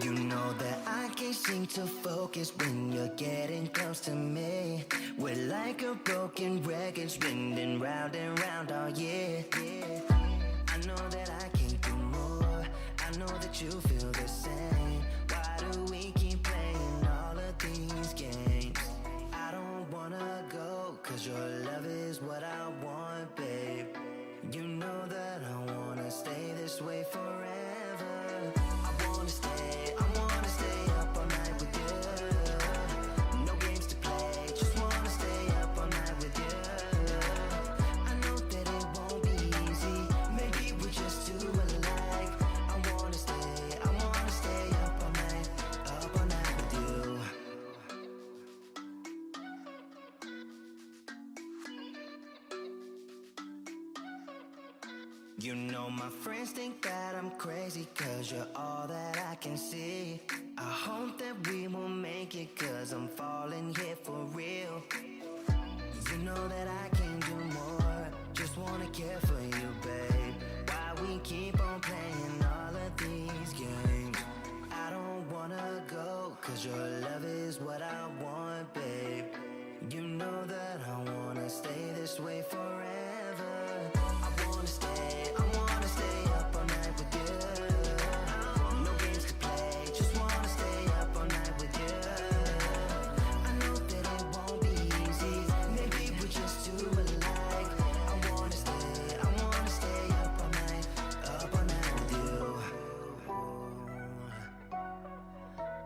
You know that I can't seem to focus when you're getting close to me. We're like a broken record spinning round and round all year. I know that I can't do more. I know that you feel the same. Why do we keep playing all of these games? I don't wanna go, cause your love is what I want, babe. You know that I wanna stay this way forever. I wanna stay up all night with you. No games to play, just wanna stay up all night with you. I know that it won't be easy, maybe we're just too alike. I wanna stay up all night with you. You know my friends think that I'm crazy, cause you're all that I can see. I hope that we will make it, cause I'm falling here for real. You know that I can do more, just wanna care for you, babe. Why we keep on playing all of these games? I don't wanna go, cause your love is what I want, babe. You know that I wanna stay this way forever. I wanna stay up all night with you. No games to play, just wanna stay up all night with you. I know that it won't be easy, maybe we're just too alike. I wanna stay up all night with you.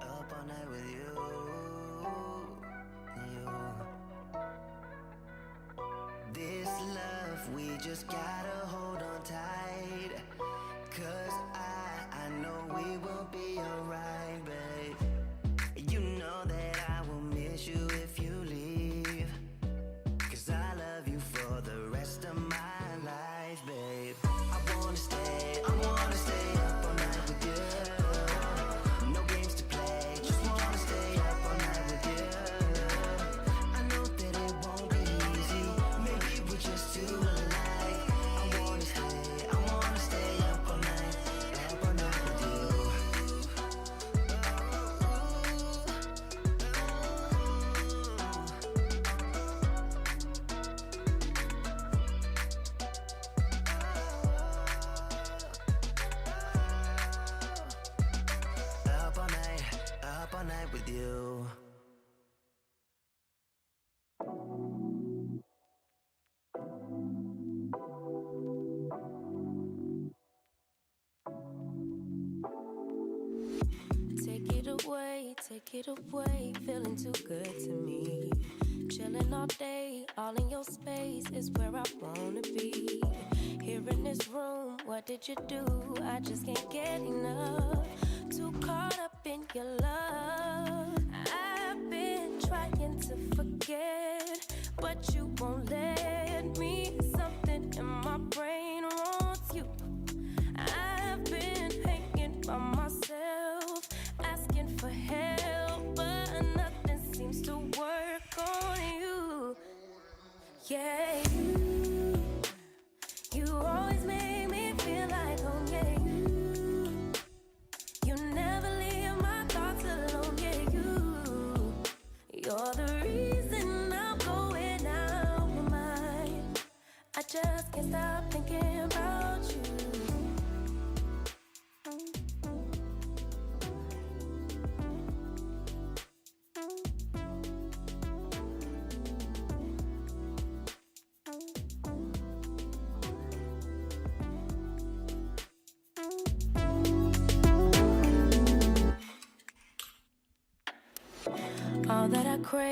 Up all night with you. This love, we just gotta hold on tight. Cause I know we will be alright, babe. You know that I will miss you if you leave. Cause I love you for the rest of my life, babe. I wanna stay up all night with you. No games to play, just wanna stay up all night with you. I know that it won't be easy, maybe we're just too alike. I wanna stay up all night with you. Up all night with you. Take it away, feeling too good to me. Chilling all day, all in your space is where I wanna be. Here in this room, what did you do? I just can't get enough. Too caught up in your love. I've been trying to forget, but you won't let me. Something in my brain wants you. I've been hanging by myself, asking for help, but nothing seems to work on you. Yeah, you always make me feel like home. Yeah, you never leave my thoughts alone. Yeah, you're the reason I'm going out my mind. I just can't stop thinking about you.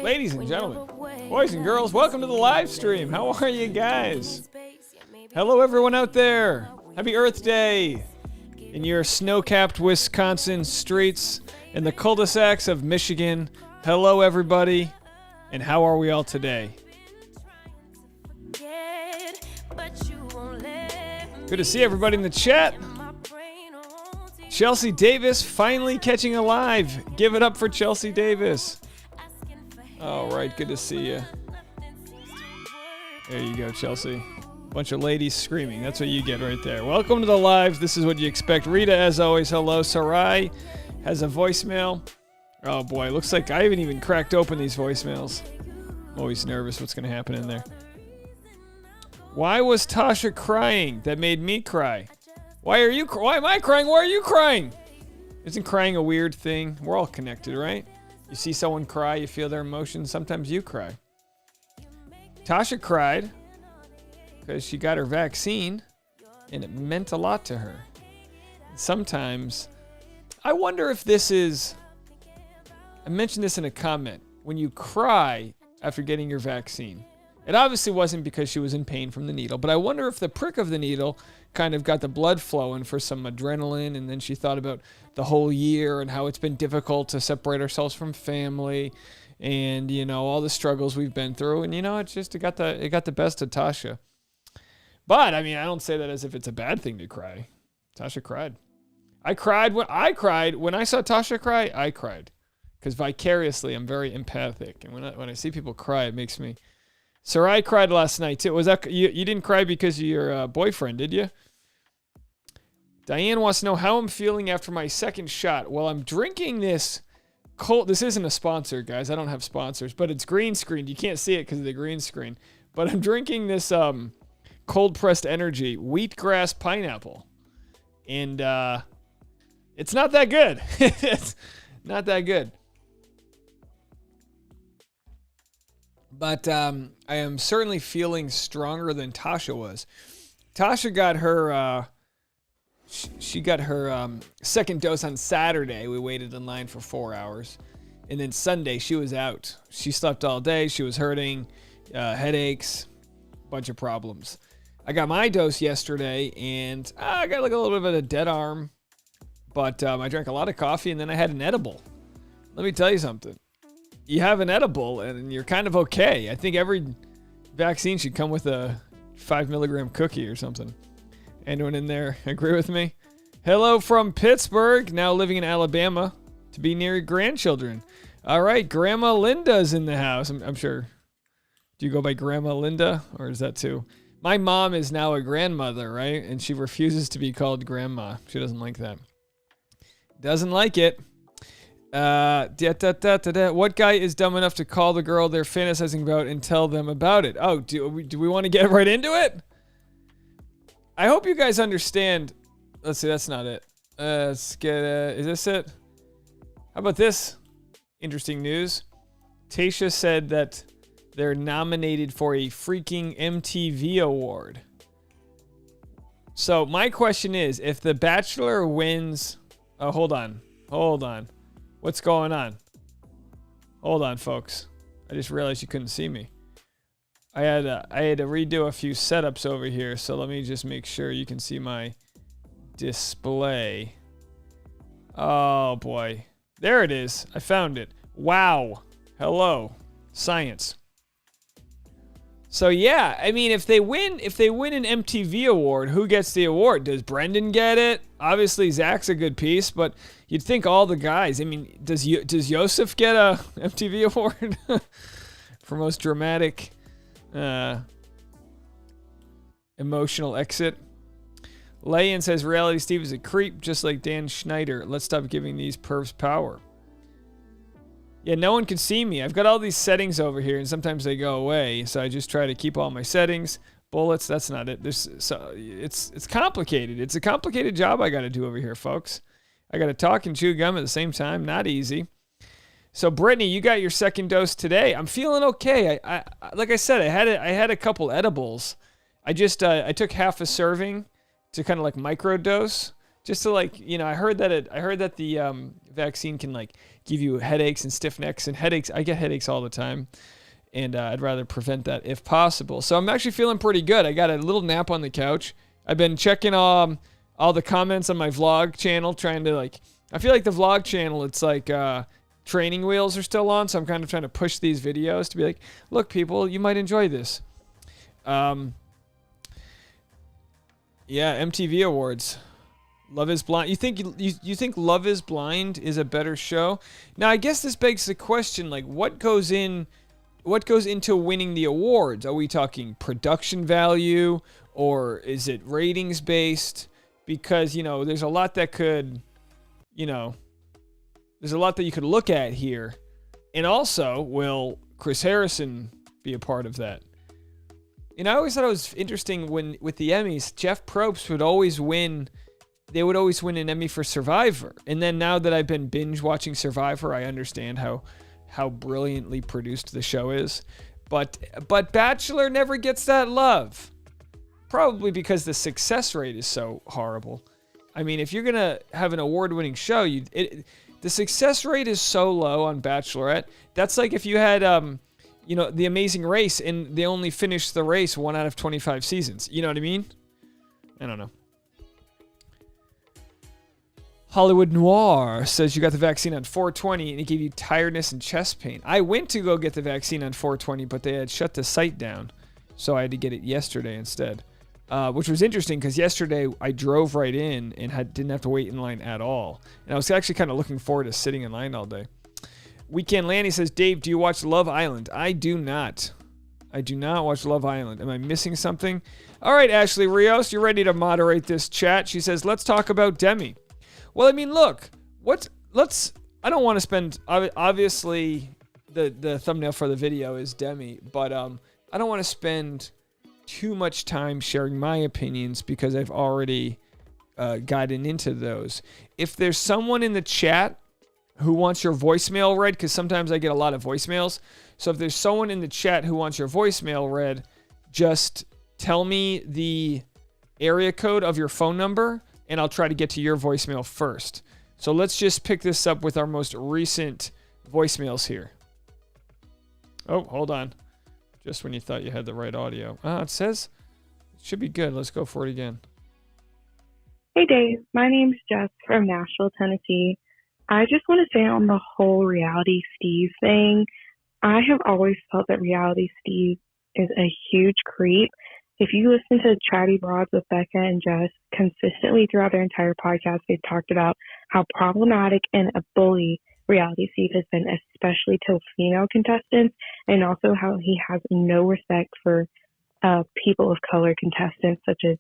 Ladies and gentlemen, boys and girls, welcome to the live stream. How are you guys? Hello everyone out there. Happy Earth Day in your snow-capped Wisconsin streets and the cul-de-sacs of Michigan. Hello everybody, and how are we all today? Good to see everybody in the chat. Chelsea Davis finally catching a live. Give it up for Chelsea Davis. All right, good to see you. There you go, Chelsea. Bunch of ladies screaming. That's what you get right there. Welcome to the live. This is what you expect. Rita, as always, hello. Sarai, has a voicemail. Oh boy, looks like I haven't even cracked open these voicemails. I'm always nervous what's going to happen in there. Why was Tasha crying? That made me cry. Why am I crying? Why are you crying? Isn't crying a weird thing? We're all connected, right? You see someone cry, you feel their emotions. Sometimes you cry. Tasha cried because she got her vaccine, and it meant a lot to her. Sometimes, I wonder if this is... I mentioned this in a comment. When you cry after getting your vaccine, it obviously wasn't because she was in pain from the needle, but I wonder if the prick of the needle kind of got the blood flowing for some adrenaline, and then she thought about the whole year and how it's been difficult to separate ourselves from family and, you know, all the struggles we've been through. And, you know, it got the best of Tasha. But, I mean, I don't say that as if it's a bad thing to cry. Tasha cried. I cried when I saw Tasha cry. I cried. Because vicariously, I'm very empathic. And when I see people cry, it makes me... Sarai cried last night, too. Was that you didn't cry because of your boyfriend, did you? Diane wants to know how I'm feeling after my second shot. Well, I'm drinking this cold... This isn't a sponsor, guys. I don't have sponsors. But it's green screened. You can't see it because of the green screen. But I'm drinking this cold-pressed energy wheatgrass pineapple. And it's not that good. It's not that good. But I am certainly feeling stronger than Tasha was. Tasha got her she got her second dose on Saturday. We waited in line for 4 hours. And then Sunday, she was out. She slept all day. She was hurting, headaches, bunch of problems. I got my dose yesterday, and I got like a little bit of a dead arm. But I drank a lot of coffee, and then I had an edible. Let me tell you something. You have an edible and you're kind of okay. I think every vaccine should come with a 5 milligram cookie or something. Anyone in there agree with me? Hello from Pittsburgh, now living in Alabama to be near your grandchildren. All right, Grandma Linda's in the house. I'm sure. Do you go by Grandma Linda, or is that too? My mom is now a grandmother, right? And she refuses to be called grandma. She doesn't like that. Doesn't like it. What guy is dumb enough to call the girl they're fantasizing about and tell them about it? Oh, do we want to get right into it? I hope you guys understand. Let's see, that's not it. Let's get, is this it? How about this? Interesting news. Tayshia said that they're nominated for a freaking MTV award. So my question is, if The Bachelor wins... Oh, hold on. What's going on? Hold on, folks. I just realized you couldn't see me. I had to redo a few setups over here, so let me just make sure you can see my display. Oh boy. There it is. I found it. Wow. Hello. Science. So yeah, I mean, if they win an MTV award, who gets the award? Does Brendan get it? Obviously, Zach's a good piece, but you'd think all the guys. I mean, does Yosef get a MTV award for most dramatic, emotional exit? Leah says Reality Steve is a creep, just like Dan Schneider. Let's stop giving these pervs power. Yeah, no one can see me. I've got all these settings over here, and sometimes they go away. So I just try to keep all my settings. Bullets, that's not it. It's complicated. It's a complicated job I got to do over here, folks. I got to talk and chew gum at the same time. Not easy. So Brittany, you got your second dose today. I'm feeling okay. I like I said, I had a couple edibles. I took half a serving to kind of like microdose. Just to like, you know, I heard that the vaccine can like give you headaches and stiff necks and headaches. I get headaches all the time, and I'd rather prevent that if possible. So I'm actually feeling pretty good. I got a little nap on the couch. I've been checking all the comments on my vlog channel, trying to like. I feel like the vlog channel, it's like training wheels are still on, so I'm kind of trying to push these videos to be like, look, people, you might enjoy this. Yeah, MTV Awards. Love is Blind. You think Love is Blind is a better show? Now, I guess this begs the question, like, what goes into winning the awards? Are we talking production value, or is it ratings based? Because, you know, there's a lot that could, you know, There's a lot that you could look at here. And also, will Chris Harrison be a part of that? And I always thought it was interesting when, with the Emmys, Jeff Probst would always win. They would always win an Emmy for Survivor. And then now that I've been binge watching Survivor, I understand how brilliantly produced the show is. But Bachelor never gets that love. Probably because the success rate is so horrible. I mean, if you're going to have an award-winning show, the success rate is so low on Bachelorette. That's like if you had, The Amazing Race and they only finished the race 1 out of 25 seasons. You know what I mean? I don't know. Hollywood Noir says you got the vaccine on 4/20 and it gave you tiredness and chest pain. I went to go get the vaccine on 4/20, but they had shut the site down. So I had to get it yesterday instead. Which was interesting because yesterday I drove right in and didn't have to wait in line at all. And I was actually kind of looking forward to sitting in line all day. Weekend Lanny says, Dave, do you watch Love Island? I do not. I do not watch Love Island. Am I missing something? All right, Ashley Rios, you're ready to moderate this chat. She says, let's talk about Demi. Well, I mean, look, I don't want to spend, obviously, the thumbnail for the video is Demi, but I don't want to spend too much time sharing my opinions because I've already gotten into those. If there's someone in the chat who wants your voicemail read, because sometimes I get a lot of voicemails, so if there's someone in the chat who wants your voicemail read, just tell me the area code of your phone number, and I'll try to get to your voicemail first. So let's just pick this up with our most recent voicemails here. Oh, hold on. Just when you thought you had the right audio. It says it should be good. Let's go for it again. Hey, Dave. My name's Jess from Nashville, Tennessee. I just want to say on the whole Reality Steve thing, I have always felt that Reality Steve is a huge creep. If you listen to Chatty Broads with Becca and Jess, consistently throughout their entire podcast, they've talked about how problematic and a bully Reality Steve has been, especially to female contestants, and also how he has no respect for people of color contestants such as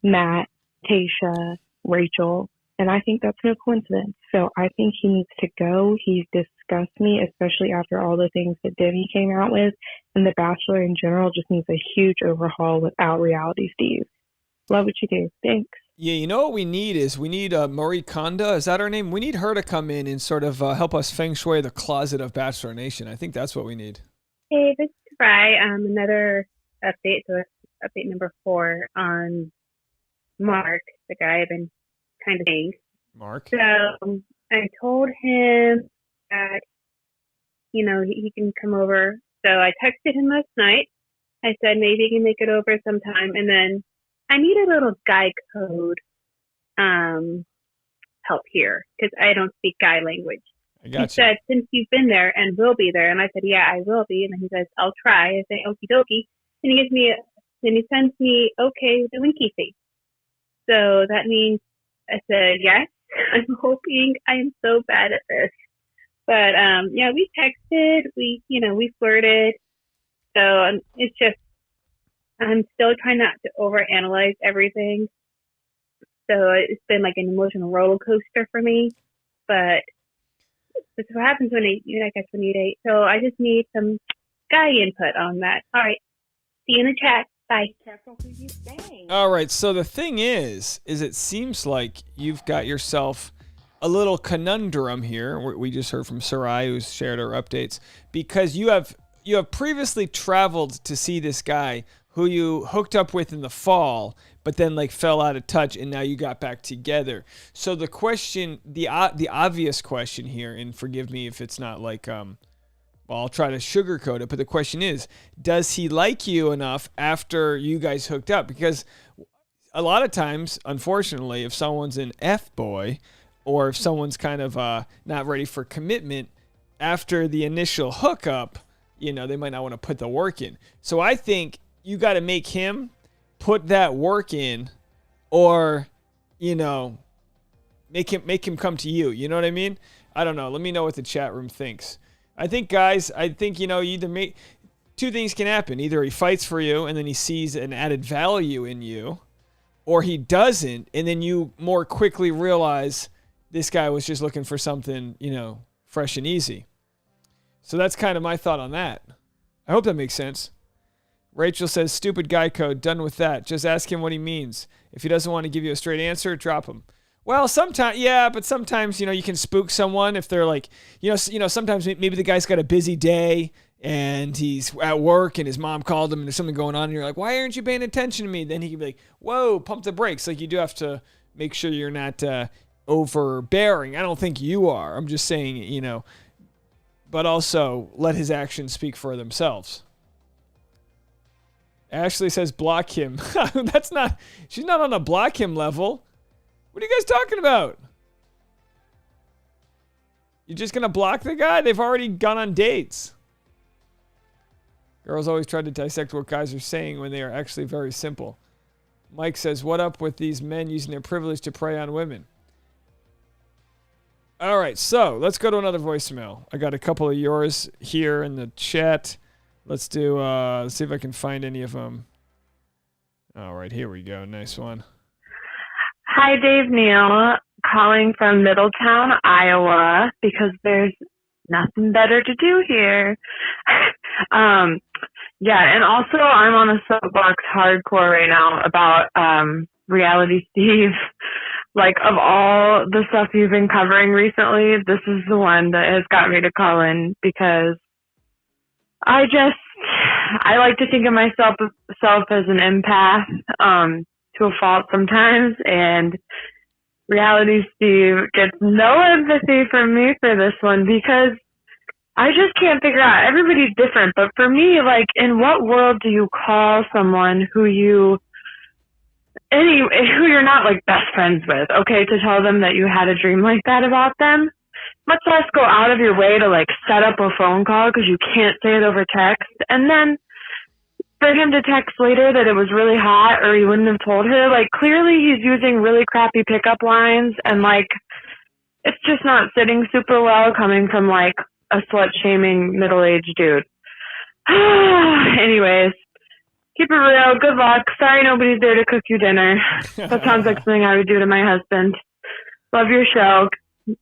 Matt, Tasha, Rachel, and I think that's no coincidence. So I think he needs to go. He disgusts me, especially after all the things that Demi came out with, and The Bachelor in general just needs a huge overhaul without Reality Steve. Love what you do. Thanks. Yeah, you know what we need Marie Kondo. Is that her name? We need her to come in and sort of help us feng shui the closet of Bachelor Nation. I think that's what we need. Hey, this is Fry. Another update. So update number 4 on Mark, the guy I've been kind of saying. Mark. So I told him that, he can come over. So I texted him last night. I said maybe he can make it over sometime. And then I need a little guy code help here because I don't speak guy language. I got you. He said, since you've been there and will be there. And I said, yeah, I will be. And then he says, I'll try. I say, okie dokie. And he sends me, okay, with a winky face. So that means I said, yes, I'm hoping. I am so bad at this. But, we texted, we flirted. So it's just, I'm still trying not to overanalyze everything. So it's been like an emotional roller coaster for me. But this is what happens when you date. So I just need some guy input on that. All right. See you in the chat. Bye. Careful who you say. All right. So the thing is it seems like you've got yourself a little conundrum here. We just heard from Sarai, who's shared our updates, because you have previously traveled to see this guy who you hooked up with in the fall, but then fell out of touch, and now you got back together. So the question, the obvious question here, and forgive me if it's not I'll try to sugarcoat it, but the question is, does he like you enough after you guys hooked up? Because a lot of times, unfortunately, if someone's an F-boy, or if someone's kind of not ready for commitment after the initial hookup, they might not want to put the work in. So I think you got to make him put that work in, or, make him come to you. You know what I mean? I don't know. Let me know what the chat room thinks. I think, guys, either make two things can happen. Either he fights for you and then he sees an added value in you, or he doesn't, and then you more quickly realize this guy was just looking for something, fresh and easy. So that's kind of my thought on that. I hope that makes sense. Rachel says, stupid guy code, done with that. Just ask him what he means. If he doesn't want to give you a straight answer, drop him. Well, sometimes, yeah, but sometimes, you can spook someone if they're like, sometimes maybe the guy's got a busy day and he's at work and his mom called him and there's something going on and you're like, why aren't you paying attention to me? Then he can be like, whoa, pump the brakes. Like, you do have to make sure you're not overbearing. I don't think you are. I'm just saying, but also let his actions speak for themselves. Ashley says block him. She's not on a block him level. What are you guys talking about? You're just going to block the guy? They've already gone on dates. Girls always try to dissect what guys are saying when they are actually very simple. Mike says, what up with these men using their privilege to prey on women? All right, so let's go to another voicemail. I got a couple of yours here in the chat. Let's see if I can find any of them. All right, here we go. Nice one. Hi, Dave, Neal, calling from Middletown, Iowa, because there's nothing better to do here. Yeah, and also I'm on a soapbox hardcore right now about Reality Steve. Like, of all the stuff you've been covering recently, this is the one that has got me to call in because I like to think of myself as an empath to a fault sometimes, and Reality Steve gets no empathy from me for this one because I just can't figure out. Everybody's different, but for me, like, in what world do you call someone who you're not like best friends with, okay, to tell them that you had a dream like that about them? Much less go out of your way to like set up a phone call because you can't say it over text, and then for him to text later that it was really hot or he wouldn't have told her. Like, clearly he's using really crappy pickup lines, and like it's just not sitting super well coming from like a slut-shaming middle-aged dude. Anyways, keep it real. Good luck. Sorry nobody's there to cook you dinner. That sounds like something I would do to my husband. Love your show.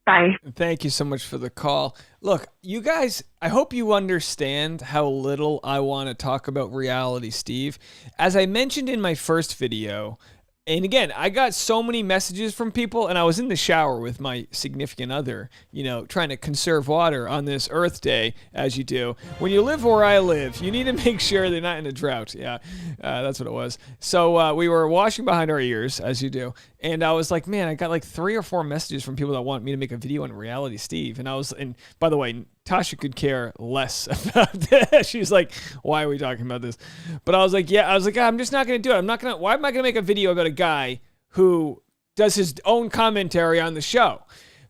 Bye. Thank you so much for the call. Look, you guys, I hope you understand how little I want to talk about Reality Steve. As I mentioned in my first video, and again, I got so many messages from people, and I was in the shower with my significant other, trying to conserve water on this Earth Day, as you do. When you live where I live, you need to make sure they're not in a drought. Yeah, that's what it was. So we were washing behind our ears, as you do, and I was like, man, I got like 3 or 4 messages from people that want me to make a video on Reality Steve. And by the way, Tasha could care less about this. She's like, why are we talking about this? But I was like, I'm just not going to do it. Why am I going to make a video about a guy who does his own commentary on the show?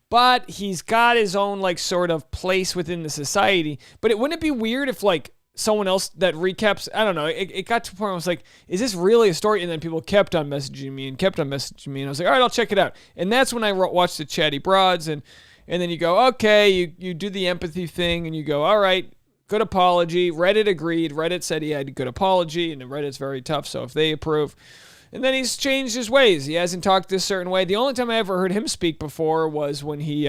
But he's got his own like sort of place within the society. But wouldn't it be weird if like someone else that recaps, I don't know, it got to a point where I was like, is this really a story? And then people kept on messaging me. And I was like, all right, I'll check it out. And that's when I watched the Chatty Broads, and then you go, okay, you do the empathy thing, and you go, all right, good apology. Reddit agreed. Reddit said he had a good apology, and Reddit's very tough, so if they approve. And then he's changed his ways. He hasn't talked this certain way. The only time I ever heard him speak before was when he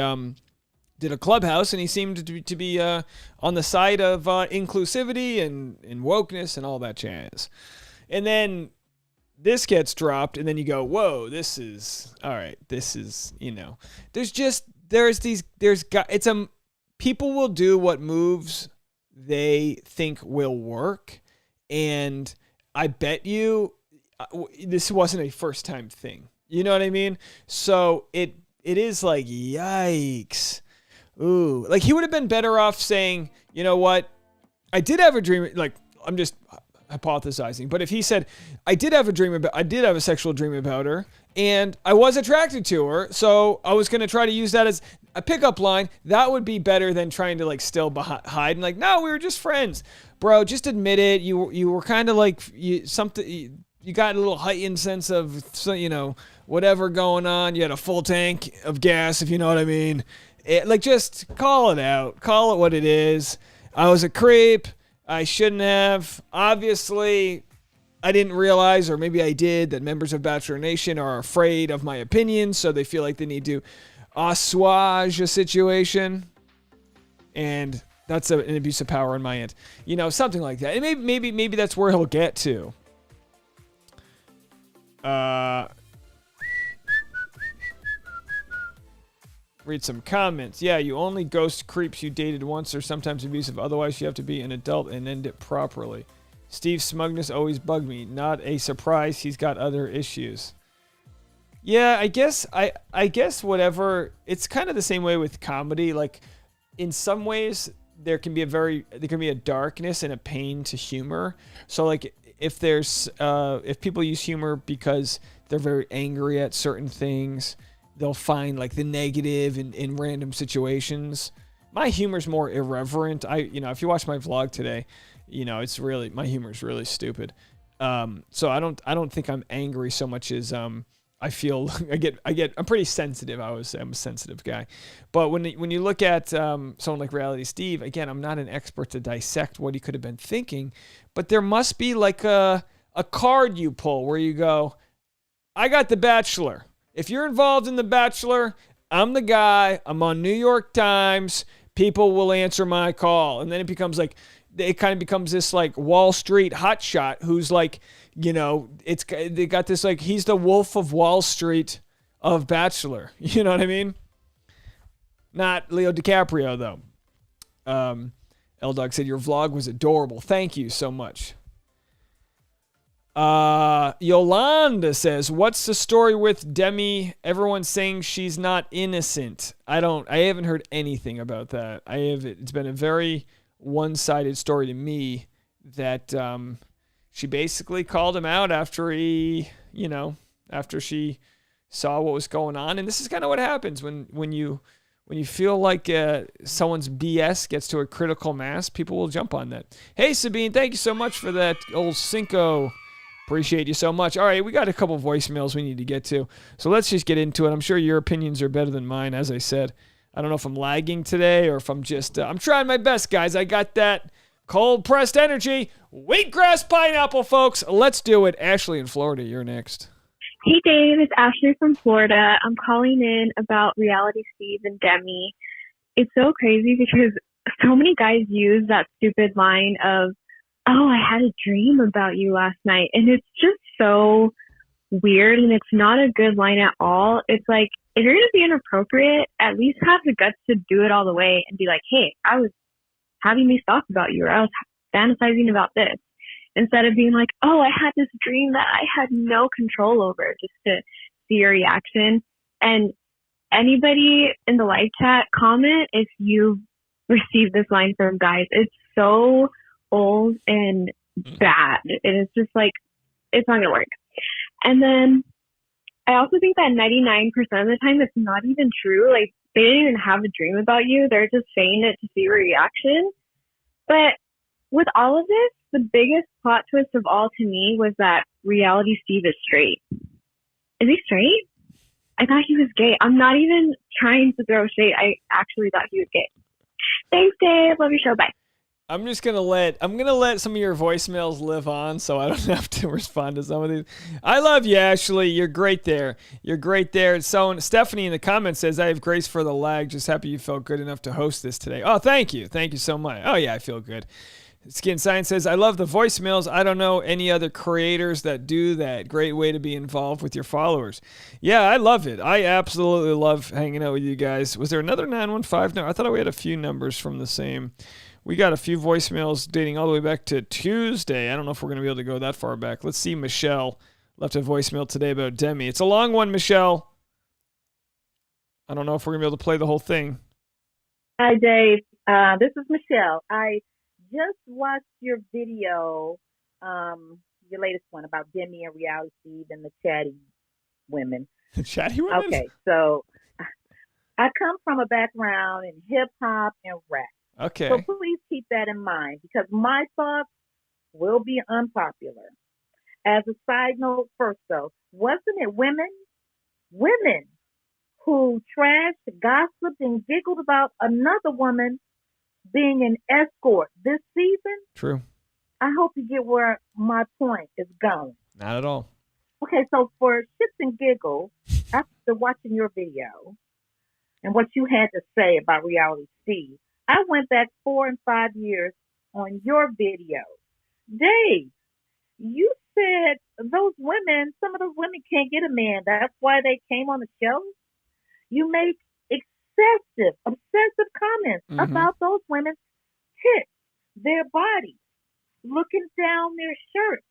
did a Clubhouse, and he seemed to be on the side of inclusivity and wokeness and all that jazz. And then this gets dropped, and then you go, whoa, this is, all right, this is, people will do what moves they think will work, and I bet you this wasn't a first time thing. You know what I mean? So it is like, yikes. Ooh, like he would have been better off saying, you know what? I did have a dream. Like, I'm just hypothesizing, but if he said, I did have a sexual dream about her, and I was attracted to her, so I was going to try to use that as a pickup line, that would be better than trying to like still hide and like, no, we were just friends. Bro, just admit it. You were kind of like you got a little heightened sense of, whatever going on. You had a full tank of gas, if you know what I mean. Just call it out. Call it what it is. I was a creep. I shouldn't have. Obviously, I didn't realize, or maybe I did, that members of Bachelor Nation are afraid of my opinions, so they feel like they need to assuage a situation, and that's an abuse of power on my end. Something like that. And maybe that's where he'll get to. Read some comments. Yeah, you only ghost creeps you dated once or sometimes abusive. Otherwise, you have to be an adult and end it properly. Steve's smugness always bugged me. Not a surprise. He's got other issues. Yeah, I guess whatever. It's kind of the same way with comedy. Like, in some ways, there can be a darkness and a pain to humor. So, like, if people use humor because they're very angry at certain things, they'll find like the negative in random situations. My humor's more irreverent. If you watch my vlog today, it's really, my humor's really stupid. So I don't think I'm angry so much as I feel I'm pretty sensitive. I'm a sensitive guy. But when you look at someone like Reality Steve, again, I'm not an expert to dissect what he could have been thinking, but there must be like a card you pull where you go, I got The Bachelor. If you're involved in The Bachelor, I'm the guy. I'm on New York Times. People will answer my call. And then it kind of becomes this like Wall Street hotshot who's like, they got this like, he's the Wolf of Wall Street of Bachelor. You know what I mean? Not Leo DiCaprio though. L-Dog said your vlog was adorable. Thank you so much. Yolanda says, what's the story with Demi? Everyone's saying she's not innocent. I haven't heard anything about that. It's been a very one-sided story to me that she basically called him out after after she saw what was going on. And this is kind of what happens when you feel like someone's BS gets to a critical mass, people will jump on that. Hey, Sabine, thank you so much for that old Cinco. Appreciate you so much. All right, we got a couple voicemails we need to get to. So let's just get into it. I'm sure your opinions are better than mine, as I said. I don't know if I'm lagging today or if I'm just... I'm trying my best, guys. I got that cold-pressed energy. Wheatgrass pineapple, folks. Let's do it. Ashley in Florida, you're next. Hey, Dave. It's Ashley from Florida. I'm calling in about Reality Steve and Demi. It's so crazy because so many guys use that stupid line of, oh, I had a dream about you last night. And it's just so weird, and it's not a good line at all. It's like, if you're going to be inappropriate, at least have the guts to do it all the way and be like, hey, I was having these thoughts about you, or I was fantasizing about this. Instead of being like, oh, I had this dream that I had no control over, just to see your reaction. And anybody in the live chat, comment if you received this line from guys. It's so old and bad. And it's just like, it's not going to work. And then I also think that 99% of the time it's not even true. Like, they didn't even have a dream about you. They're just saying it to see your reaction. But with all of this, the biggest plot twist of all to me was that Reality Steve is straight. Is he straight? I thought he was gay. I'm not even trying to throw shade. I actually thought he was gay. Thanks, Dave. Love your show. Bye. I'm gonna let some of your voicemails live on so I don't have to respond to some of these. I love you, Ashley. You're great there. So Stephanie in the comments says, I have grace for the lag. Just happy you felt good enough to host this today. Oh, thank you. Thank you so much. Oh, yeah, I feel good. Skin Science says, I love the voicemails. I don't know any other creators that do that. Great way to be involved with your followers. Yeah, I love it. I absolutely love hanging out with you guys. Was there another 915? No, I thought we had a few numbers from the same. We got a few voicemails dating all the way back to Tuesday. I don't know if we're going to be able to go that far back. Let's see. Michelle left a voicemail today about Demi. It's a long one, Michelle. I don't know if we're going to be able to play the whole thing. Hi, Dave. This is Michelle. I just watched your video, your latest one about Demi and Reality Steve and the chatty women. Chatty women? Okay, so I come from a background in hip-hop and rap. Okay. So please keep that in mind because my thoughts will be unpopular. As a side note first, though, wasn't it women who trashed, gossiped, and giggled about another woman being an escort this season? True. I hope you get where my point is going. Not at all. Okay, so for shits and giggles, after watching your video, and what you had to say about Reality Steve. I went back 4 and 5 years on your videos. Dave, you said some of those women can't get a man. That's why they came on the show. You make obsessive comments about those women's tits, their bodies, looking down their shirts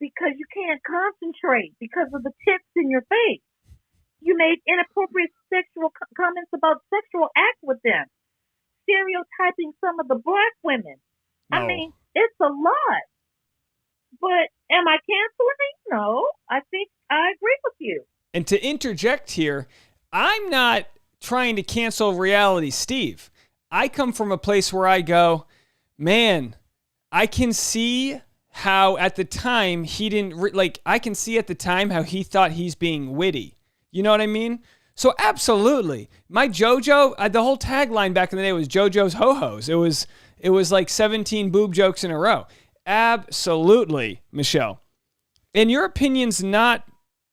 because you can't concentrate because of the tits in your face. You made inappropriate sexual comments about sexual acts with them, stereotyping some of the black women. No. I mean, it's a lot. But am I canceling? No, I think I agree with you. And to interject here, I'm not trying to cancel Reality Steve. I come from a place where I go, man, I can see how at the time he didn't, I can see at the time how he thought he's being witty. You know what I mean? So absolutely. My JoJo, the whole tagline back in the day was JoJo's Ho-Hos. It was like 17 boob jokes in a row. Absolutely, Michelle. And your opinion's not,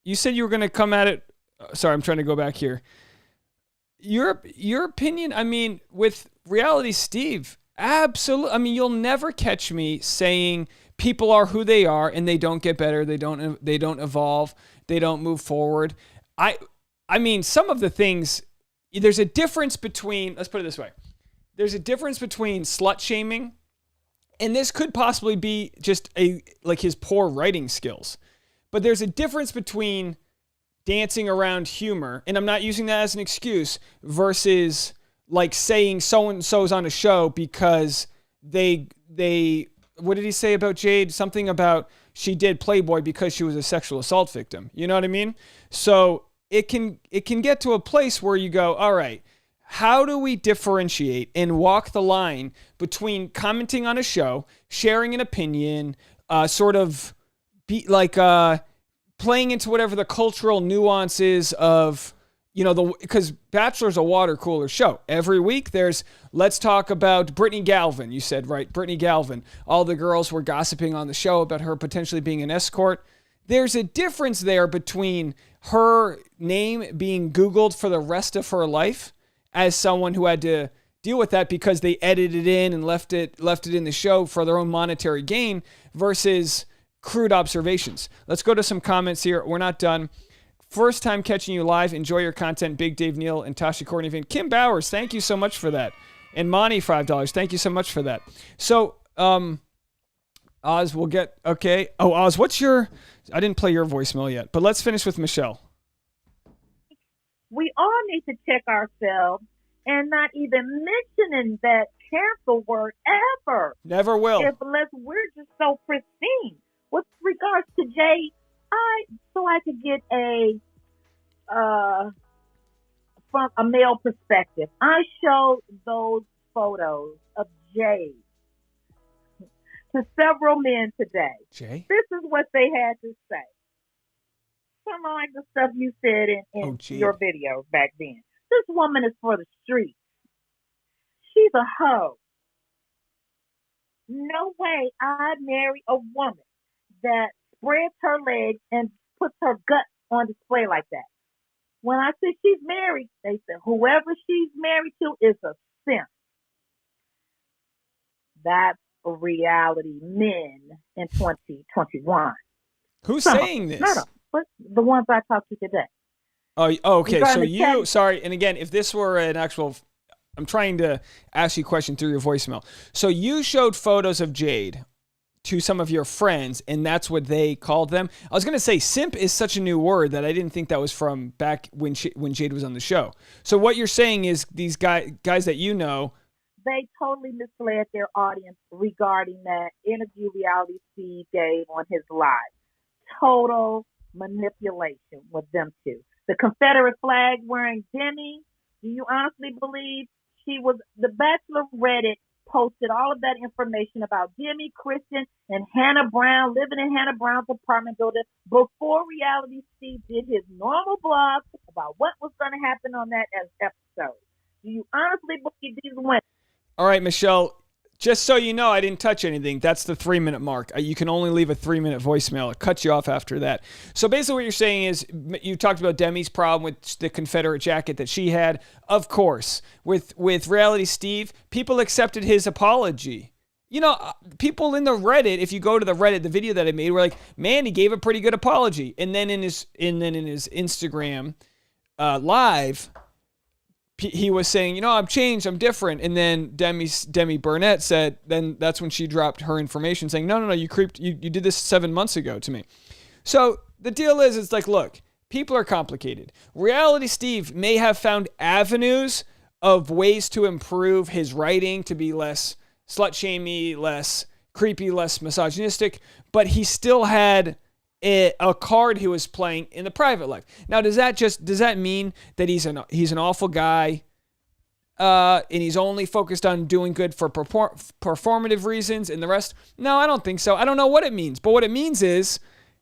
you said you were going to come at it. Sorry, I'm trying to go back here. Your opinion, I mean, with Reality Steve, absolutely. I mean, you'll never catch me saying people are who they are and they don't get better, they don't evolve, they don't move forward. I mean, some of the things, there's a difference between, let's put it this way. There's a difference between slut shaming, and this could possibly be just his poor writing skills. But there's a difference between dancing around humor, and I'm not using that as an excuse, versus like saying so-and-so's on a show because they what did he say about Jade? Something about she did Playboy because she was a sexual assault victim. You know what I mean? So it can get to a place where you go, all right, how do we differentiate and walk the line between commenting on a show, sharing an opinion, sort of be like playing into whatever the cultural nuances of, because Bachelor's a water cooler show. Every week there's, let's talk about Brittany Galvin. You said, right, Brittany Galvin. All the girls were gossiping on the show about her potentially being an escort. There's a difference there between her name being Googled for the rest of her life as someone who had to deal with that because they edited it in and left it in the show for their own monetary gain versus crude observations. Let's go to some comments here. We're not done. First time catching you live. Enjoy your content. Big Dave Neal and Tasha Courtney Van. Kim Bowers, thank you so much for that. And Monty, $5. Thank you so much for that. So, Oz, we'll get, okay. Oh, Oz, I didn't play your voicemail yet, but let's finish with Michelle. We all need to check ourselves and not even mentioning that cancel word ever. Never will. Unless we're just so pristine. With regards to Jay, I could get from a male perspective, I showed those photos of Jay to several men today. Jay? This is what they had to say. Some of like the stuff you said in your videos back then. This woman is for the streets. She's a hoe. No way I'd marry a woman that spreads her legs and puts her guts on display like that. When I say she's married, they said whoever she's married to is a simp. That's reality men in 2021. Who's saying this? No, but the ones I talked to today. Oh, okay. So sorry. And again, if this were an actual, I'm trying to ask you a question through your voicemail. So you showed photos of Jade to some of your friends, and that's what they called them. I was going to say simp is such a new word that I didn't think that was from back when Jade was on the show. So what you're saying is these guys that you know, they totally misled their audience regarding that interview Reality Steve gave on his live. Total manipulation with them two. The Confederate flag wearing Demi, do you honestly believe she was, the Bachelor Reddit posted all of that information about Demi, Christian, and Hannah Brown, living in Hannah Brown's apartment building before Reality Steve did his normal blog about what was going to happen on that episode. Do you honestly believe these women? All right, Michelle, Just so you know, I didn't touch anything. That's the 3-minute mark. You can only leave a 3-minute voicemail. It cuts you off after that. So basically what you're saying is you talked about Demi's problem with the Confederate jacket that she had. Of course, with Reality Steve, people accepted his apology. You know, people in the Reddit, if you go to the Reddit, the video that I made, were like, man, he gave a pretty good apology. And then in his Instagram live, he was saying, you know, I'm changed, I'm different. And then Demi Burnett said, then that's when she dropped her information saying, no, you did this 7 months ago to me. So the deal is, it's like, look, people are complicated. Reality Steve may have found avenues of ways to improve his writing to be less slut-shamey, less creepy, less misogynistic, but he still had a card he was playing in the private life. Now, does that mean that he's an awful guy, and he's only focused on doing good for performative reasons and the rest? No, I don't think so. I don't know what it means, but what it means is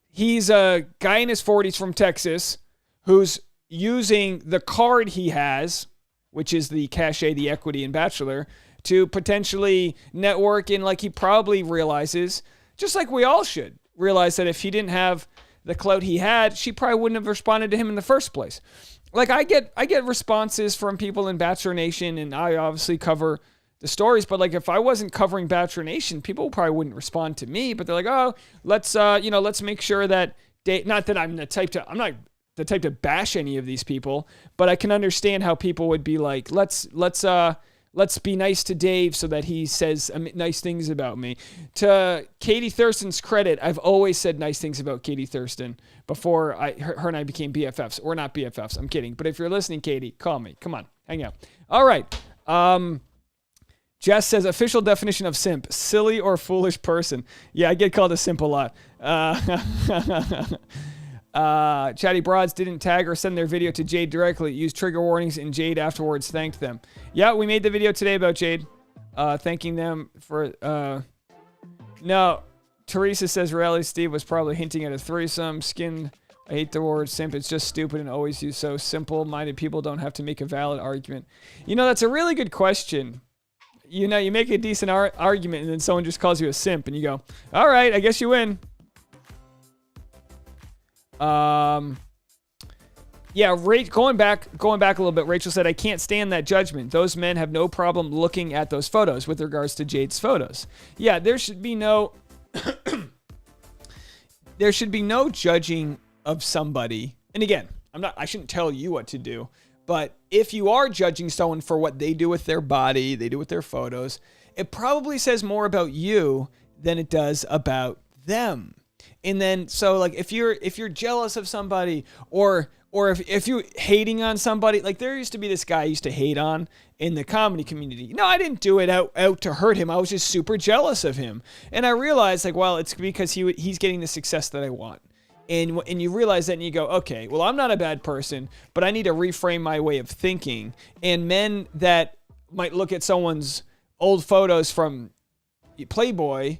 he's a guy in his 40s from Texas who's using the card he has, which is the cachet, the equity in Bachelor, to potentially network in, like he probably realizes, just like we all should realize, that if he didn't have the clout he had, she probably wouldn't have responded to him in the first place. Like I get responses from people in Bachelor Nation, and I obviously cover the stories, but like if I wasn't covering Bachelor Nation, people probably wouldn't respond to me, but they're like, oh, let's make sure that not that I'm not the type to bash any of these people, but I can understand how people would be like, let's be nice to Dave so that he says nice things about me. To Katie Thurston's credit, I've always said nice things about Katie Thurston before her and I became BFFs. We're not BFFs. I'm kidding. But if you're listening, Katie, call me. Come on. Hang out. All right. Jess says, official definition of simp, silly or foolish person. Yeah, I get called a simp a lot. Chatty Broads didn't tag or send their video to Jade directly. Used trigger warnings, and Jade afterwards thanked them. Yeah, we made the video today about Jade, thanking them for. No, Teresa says Reality Steve was probably hinting at a threesome. Skin. I hate the word simp. It's just stupid and always used. So simple-minded people don't have to make a valid argument. You know, that's a really good question. You know, you make a decent argument, and then someone just calls you a simp, and you go, "All right, I guess you win." Yeah, going back a little bit, Rachel said, I can't stand that judgment. Those men have no problem looking at those photos with regards to Jade's photos. Yeah, there should be no judging of somebody. And again, I shouldn't tell you what to do, but if you are judging someone for what they do with their body, they do with their photos, it probably says more about you than it does about them. And then, so like, if you're jealous of somebody, or if you're hating on somebody, like there used to be this guy I used to hate on in the comedy community. No, I didn't do it out to hurt him. I was just super jealous of him. And I realized, like, well, it's because he's getting the success that I want. And you realize that, and you go, okay, well, I'm not a bad person, but I need to reframe my way of thinking. And men that might look at someone's old photos from Playboy,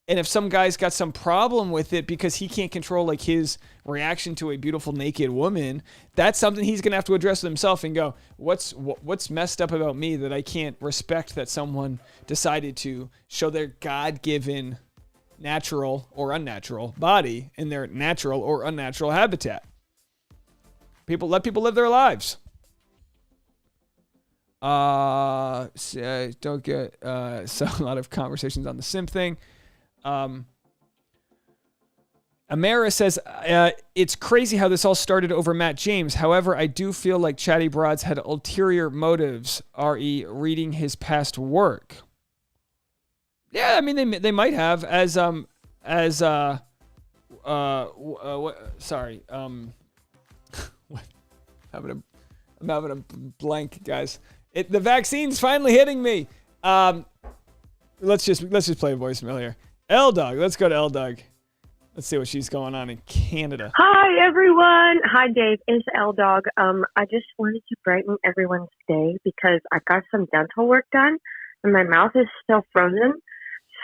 and if some guy's got some problem with it because he can't control like his reaction to a beautiful naked woman, that's something he's gonna have to address with himself and go, what's messed up about me that I can't respect that someone decided to show their God-given natural or unnatural body in their natural or unnatural habitat. Let people live their lives. Don't get so a lot of conversations on the simp thing. Amara says, it's crazy how this all started over Matt James. However, I do feel like Chatty Broads had ulterior motives, re reading his past work. Yeah, I mean, they might have I'm having a blank, guys. The vaccine's finally hitting me. Let's just play a voicemail here. L-Dog. Let's go to L-Dog. Let's see what she's going on in Canada. Hi, everyone. Hi, Dave. It's L-Dog. I just wanted to brighten everyone's day because I got some dental work done and my mouth is still frozen.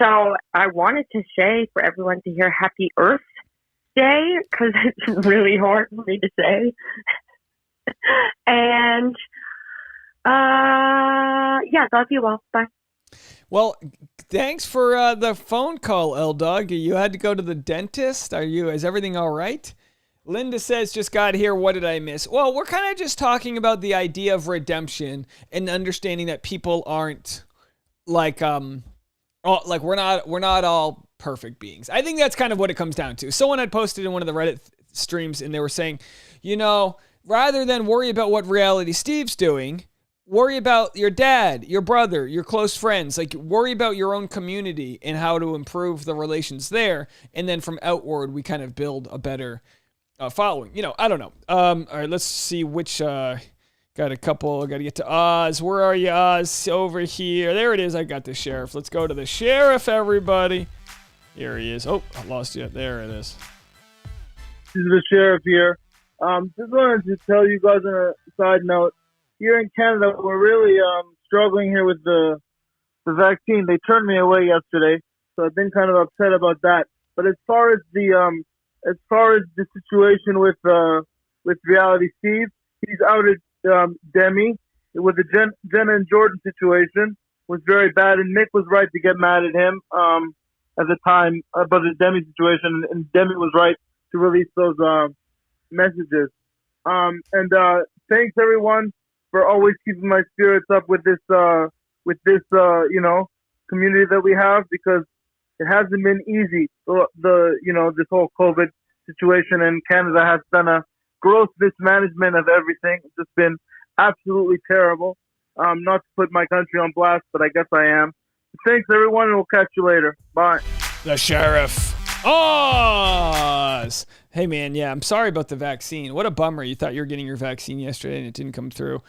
So I wanted to say for everyone to hear Happy Earth Day because it's really hard for me to say. And, yeah, love you all. Bye. Well, thanks for the phone call, L-Dog. You had to go to the dentist? Is everything all right? Linda says, just got here. What did I miss? Well, we're kind of just talking about the idea of redemption and understanding that people aren't like we're not all perfect beings. I think that's kind of what it comes down to. Someone had posted in one of the Reddit streams and they were saying, rather than worry about what Reality Steve's doing, worry about your dad, your brother, your close friends. Like, worry about your own community and how to improve the relations there. And then from outward, we kind of build a better following. I don't know. All right, let's see which... got a couple. Got to get to Oz. Where are you, Oz? Over here. There it is. I got the sheriff. Let's go to the sheriff, everybody. Here he is. Oh, I lost you. There it is. This is the sheriff here. Just wanted to tell you guys on a side note. Here in Canada, we're really struggling here with the vaccine. They turned me away yesterday, so I've been kind of upset about that. But as far as the situation with Reality Steve, he's outed Demi with the Jenna and Jordan situation was very bad, and Nick was right to get mad at him at the time about the Demi situation, and Demi was right to release those messages. And thanks everyone for always keeping my spirits up with this community that we have, because it hasn't been easy. This whole COVID situation, and Canada has done a gross mismanagement of everything. It's just been absolutely terrible. Not to put my country on blast, but I guess I am. Thanks, everyone, and we'll catch you later. Bye. The sheriff. Oz! Hey, man, yeah, I'm sorry about the vaccine. What a bummer. You thought you were getting your vaccine yesterday, and it didn't come through.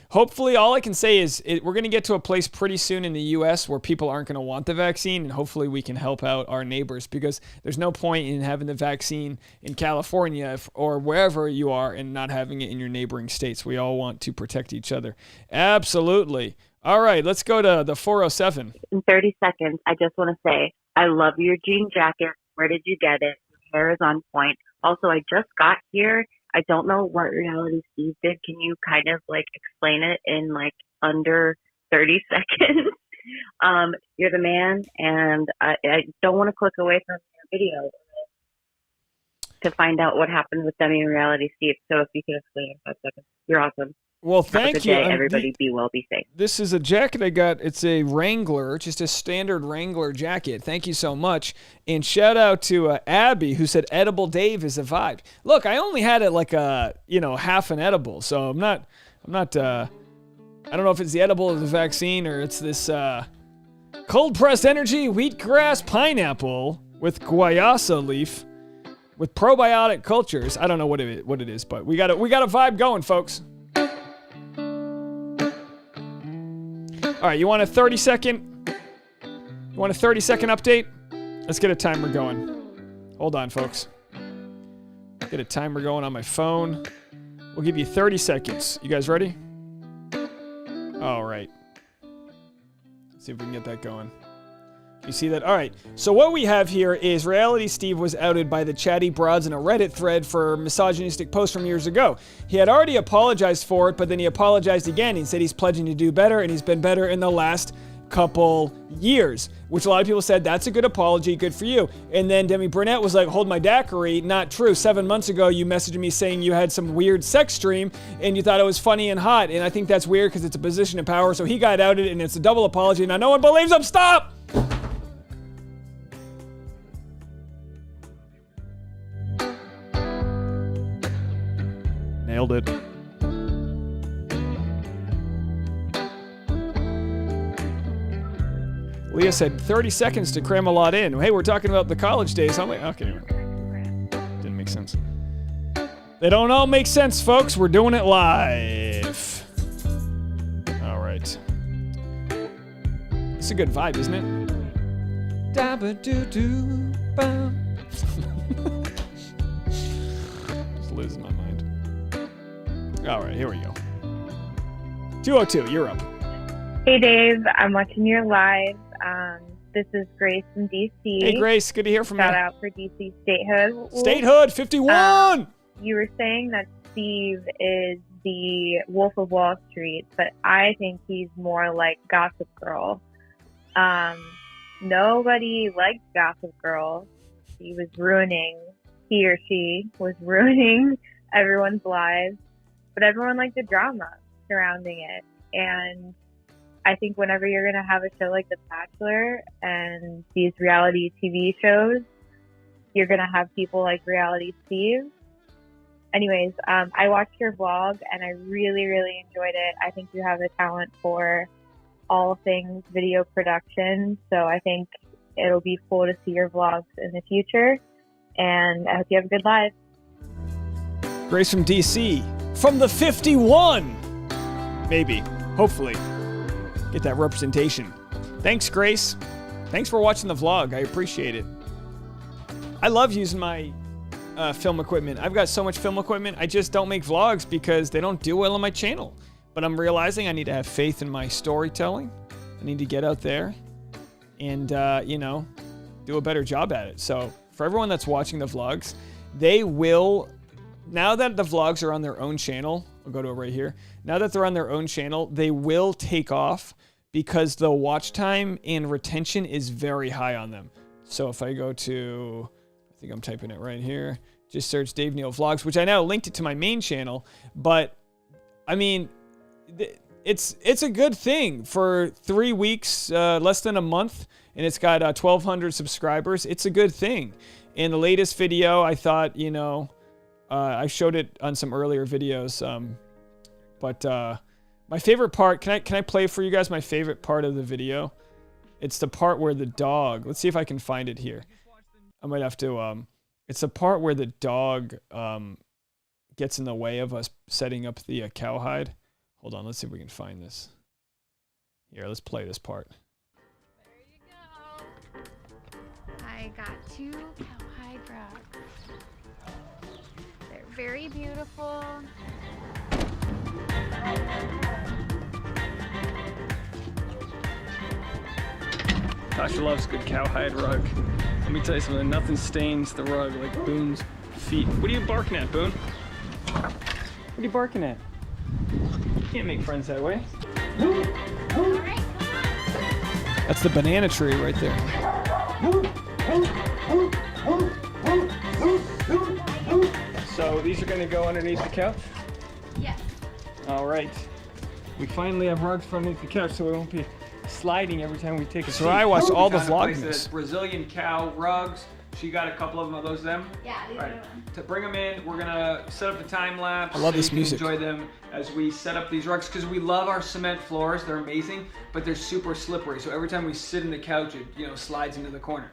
Hopefully, all I can say is we're going to get to a place pretty soon in the U.S. where people aren't going to want the vaccine, and hopefully we can help out our neighbors, because there's no point in having the vaccine in California or wherever you are and not having it in your neighboring states. We all want to protect each other. Absolutely. All right, let's go to the 407. In 30 seconds, I just want to say, I love your jean jacket. Where did you get it? Your hair is on point. Also, I just got here. I don't know what Reality Steve did. Can you kind of explain it in under 30 seconds? You're the man, and I don't want to click away from your video to find out what happened with Demi and Reality Steve. So if you could explain in 5 seconds, you're awesome. Well, thank you. Everybody be well, be safe. This is a jacket I got. It's a Wrangler, just a standard Wrangler jacket. Thank you so much. And shout out to Abby, who said edible Dave is a vibe. Look, I only had it half an edible, so I'm not I don't know if it's the edible or the vaccine, or it's this cold pressed energy wheatgrass pineapple with guayasa leaf with probiotic cultures. I don't know what it is, but we got a vibe going, folks. All right, you want a 30-second update? Let's get a timer going. Hold on, folks. Get a timer going on my phone. We'll give you 30 seconds. You guys ready? All right. Let's see if we can get that going. You see that? All right. So what we have here is Reality Steve was outed by the chatty broads in a Reddit thread for misogynistic posts from years ago. He had already apologized for it, but then he apologized again. He said he's pledging to do better, and he's been better in the last couple years, which a lot of people said, that's a good apology, good for you. And then Demi Burnett was like, hold my daiquiri, not true. 7 months ago, you messaged me saying you had some weird sex stream, and you thought it was funny and hot, and I think that's weird because it's a position of power, so he got outed, and it's a double apology. Now no one believes him. Stop! Nailed it. Leah said 30 seconds to cram a lot in. Hey, we're talking about the college days. Okay, didn't make sense. They don't all make sense, folks. We're doing it live. All right. It's a good vibe, isn't it? Da-ba-doo-doo-bum. Just losing my mind. All right, here we go. 202, you're up. Hey, Dave. I'm watching your live. This is Grace from DC. Hey, Grace. Good to hear from you. Shout out for DC statehood. Statehood 51! You were saying that Steve is the Wolf of Wall Street, but I think he's more like Gossip Girl. Nobody liked Gossip Girl. He or she was ruining everyone's lives, but everyone liked the drama surrounding it. And I think whenever you're going to have a show like The Bachelor and these reality TV shows, you're going to have people like Reality Steve. Anyways, I watched your vlog and I really, really enjoyed it. I think you have a talent for all things video production, so I think it'll be cool to see your vlogs in the future, and I hope you have a good life. Grace from DC. From the 51! Maybe. Hopefully. Get that representation. Thanks, Grace. Thanks for watching the vlog. I appreciate it. I love using my film equipment. I've got so much film equipment. I just don't make vlogs because they don't do well on my channel. But I'm realizing I need to have faith in my storytelling. I need to get out there and, do a better job at it. So for everyone that's watching the vlogs, they will, now that the vlogs are on their own channel, I'll go to it right here. Now that they're on their own channel, they will take off because the watch time and retention is very high on them. So if I go to, I think I'm typing it right here, just search Dave Neal Vlogs, which I now linked it to my main channel, but I mean, it's a good thing for 3 weeks, less than a month, and it's got 1,200 subscribers. It's a good thing. In the latest video, I thought, I showed it on some earlier videos, but my favorite part, can I play for you guys my favorite part of the video? It's the part where the dog, let's see if I can find it here. I might have to, it's the part where the dog gets in the way of us setting up the cowhide. Hold on, let's see if we can find this. Here, let's play this part. There you go. I got 2 cowhide rugs. They're very beautiful. Tasha loves good cowhide rug. Let me tell you something, nothing stains the rug like Boone's feet. What are you barking at, Boone? What are you barking at? You can't make friends that way. That's the banana tree right there. So these are going to go underneath the couch? Yes. All right. We finally have rugs from underneath the couch so we won't be sliding every time we take a seat. So I watched all the vlogs. Brazilian cow rugs. She got a couple of them. Are those them? Yeah, these are them. To bring them in, we're gonna set up the time lapse. I love this so you music. Can enjoy them as we set up these rugs because we love our cement floors. They're amazing, but they're super slippery. So every time we sit in the couch, it slides into the corner.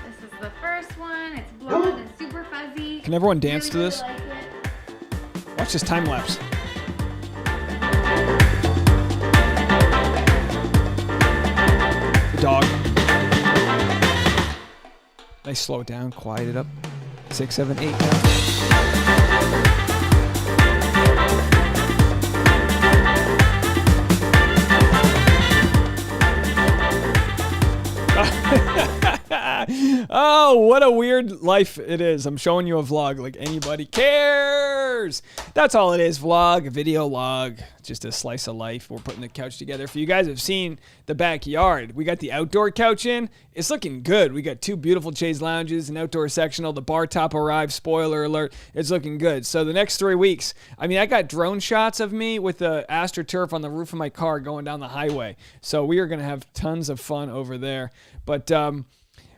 This is the first one. It's blonde and super fuzzy. Can everyone dance to this? Like it. Watch this time lapse. The dog. Nice, slow it down, quiet it up. 6, 7, 8 Oh, what a weird life it is. I'm showing you a vlog like anybody cares. That's all it is, vlog, a video log, just a slice of life. We're putting the couch together. If you guys have seen the backyard, we got the outdoor couch in. It's looking good. We got 2 beautiful chaise lounges, an outdoor sectional. The bar top arrived, spoiler alert. It's looking good. So the next 3 weeks, I got drone shots of me with the AstroTurf on the roof of my car going down the highway. So we are going to have tons of fun over there. But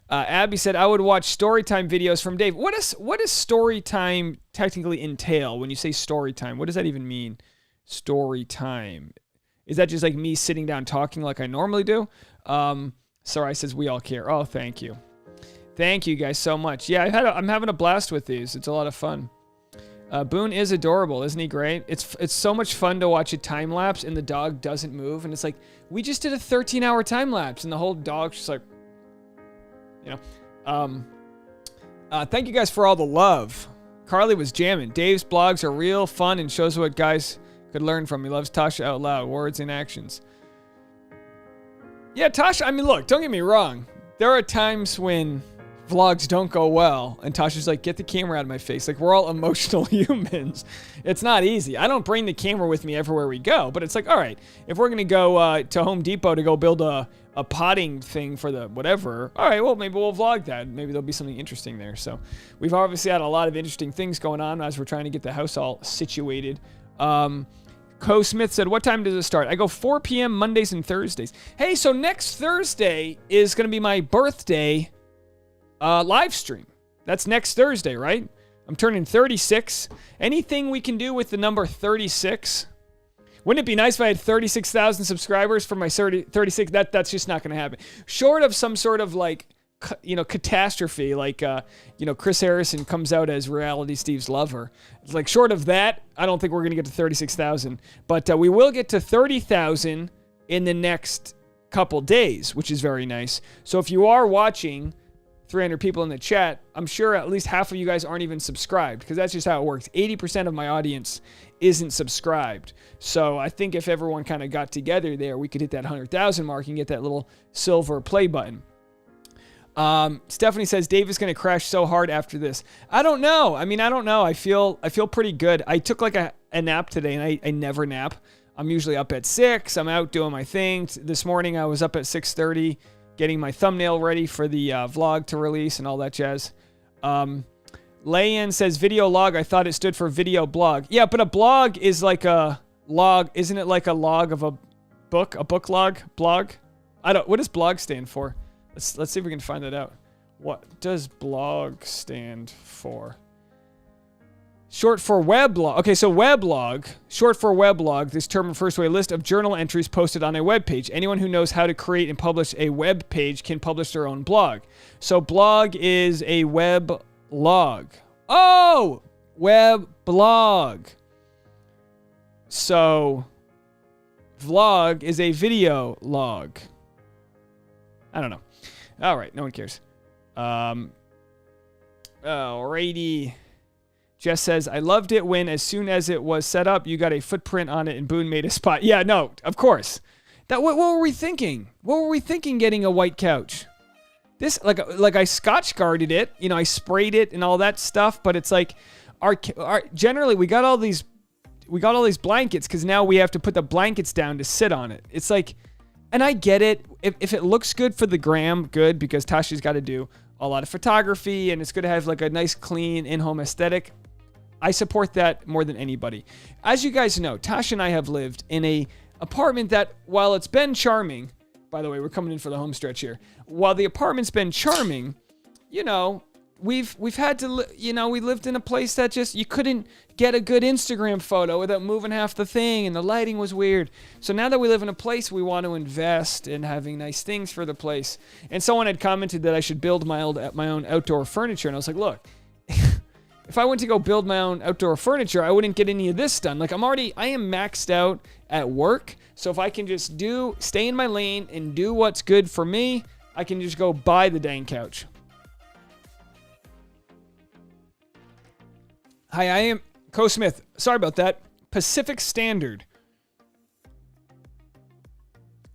Abby said, I would watch storytime videos from Dave. What does storytime technically entail when you say storytime? What does that even mean? Storytime. Is that just like me sitting down talking like I normally do? Sarai says, we all care. Oh, thank you. Thank you guys so much. Yeah, I'm having a blast with these. It's a lot of fun. Boone is adorable. Isn't he great? It's so much fun to watch a time lapse and the dog doesn't move. And it's like, we just did a 13-hour time lapse and the whole dog's just like, thank you guys for all the love. Carly was jamming. Dave's blogs are real fun and shows what guys could learn from. He loves Tasha out loud, words and actions. Yeah, Tasha, look, don't get me wrong. There are times when vlogs don't go well, and Tasha's like, get the camera out of my face. Like, we're all emotional humans. It's not easy. I don't bring the camera with me everywhere we go, but it's like, all right, if we're going to go to Home Depot to go build a potting thing for the whatever, all right, well, maybe we'll vlog that. Maybe there'll be something interesting there. So we've obviously had a lot of interesting things going on as we're trying to get the house all situated. Co Smith said, what time does it start? I go 4 p.m. Mondays and Thursdays. Hey, so next Thursday is going to be my birthday live stream. That's next Thursday, right? I'm turning 36. Anything we can do with the number 36? Wouldn't it be nice if I had 36,000 subscribers for my 36? That's just not going to happen. Short of some sort of like, catastrophe, like, Chris Harrison comes out as Reality Steve's lover. It's like, short of that, I don't think we're going to get to 36,000. But we will get to 30,000 in the next couple days, which is very nice. So if you are watching, 300 people in the chat, I'm sure at least half of you guys aren't even subscribed, because that's just how it works. 80% of my audience isn't subscribed. So I think if everyone kind of got together there, we could hit that 100,000 mark and get that little silver play button. Stephanie says Dave is going to crash so hard after this. I don't know. I don't know. I feel pretty good. I took like a nap today, and I never nap. I'm usually up at 6. I'm out doing my thing. This morning I was up at 6:30 getting my thumbnail ready for the vlog to release and all that jazz. Leah says video log. I thought it stood for video blog. Yeah, but a blog is like a log. Isn't it like a log of a book? A book log? Blog? What does blog stand for? Let's see if we can find that out. What does blog stand for? Short for weblog. Okay, so weblog, short for weblog, this term refers to a list of journal entries posted on a web page. Anyone who knows how to create and publish a web page can publish their own blog. So blog is a web log. Oh, web blog. So vlog is a log. I don't know. All right, no one cares. Alrighty. Jess says, I loved it when, as soon as it was set up, you got a footprint on it and Boone made a spot. Yeah, no, of course. What were we thinking? What were we thinking getting a white couch? This, like I Scotch guarded it, you know, I sprayed it and all that stuff, but it's like, generally we got all these blankets because now we have to put the blankets down to sit on it. It's like, and I get it. If it looks good for the gram, good, because Tasha's got to do a lot of photography and it's good to have like a nice, clean in-home aesthetic. I support that more than anybody. As you guys know, Tasha and I have lived in a apartment that, while it's been charming, by the way, we're coming in for the home stretch here. While the apartment's been charming, you know, we've had to, you know, we lived in a place that just, you couldn't get a good Instagram photo without moving half the thing, and the lighting was weird. So now that we live in a place, we want to invest in having nice things for the place. And someone had commented that I should build my own outdoor furniture, and I was like, look, if I went to go build my own outdoor furniture, I wouldn't get any of this done. Like, I am maxed out at work, so if I can just stay in my lane and do what's good for me, I can just go buy the dang couch. Hi, I am Co Smith. Sorry about that. Pacific Standard.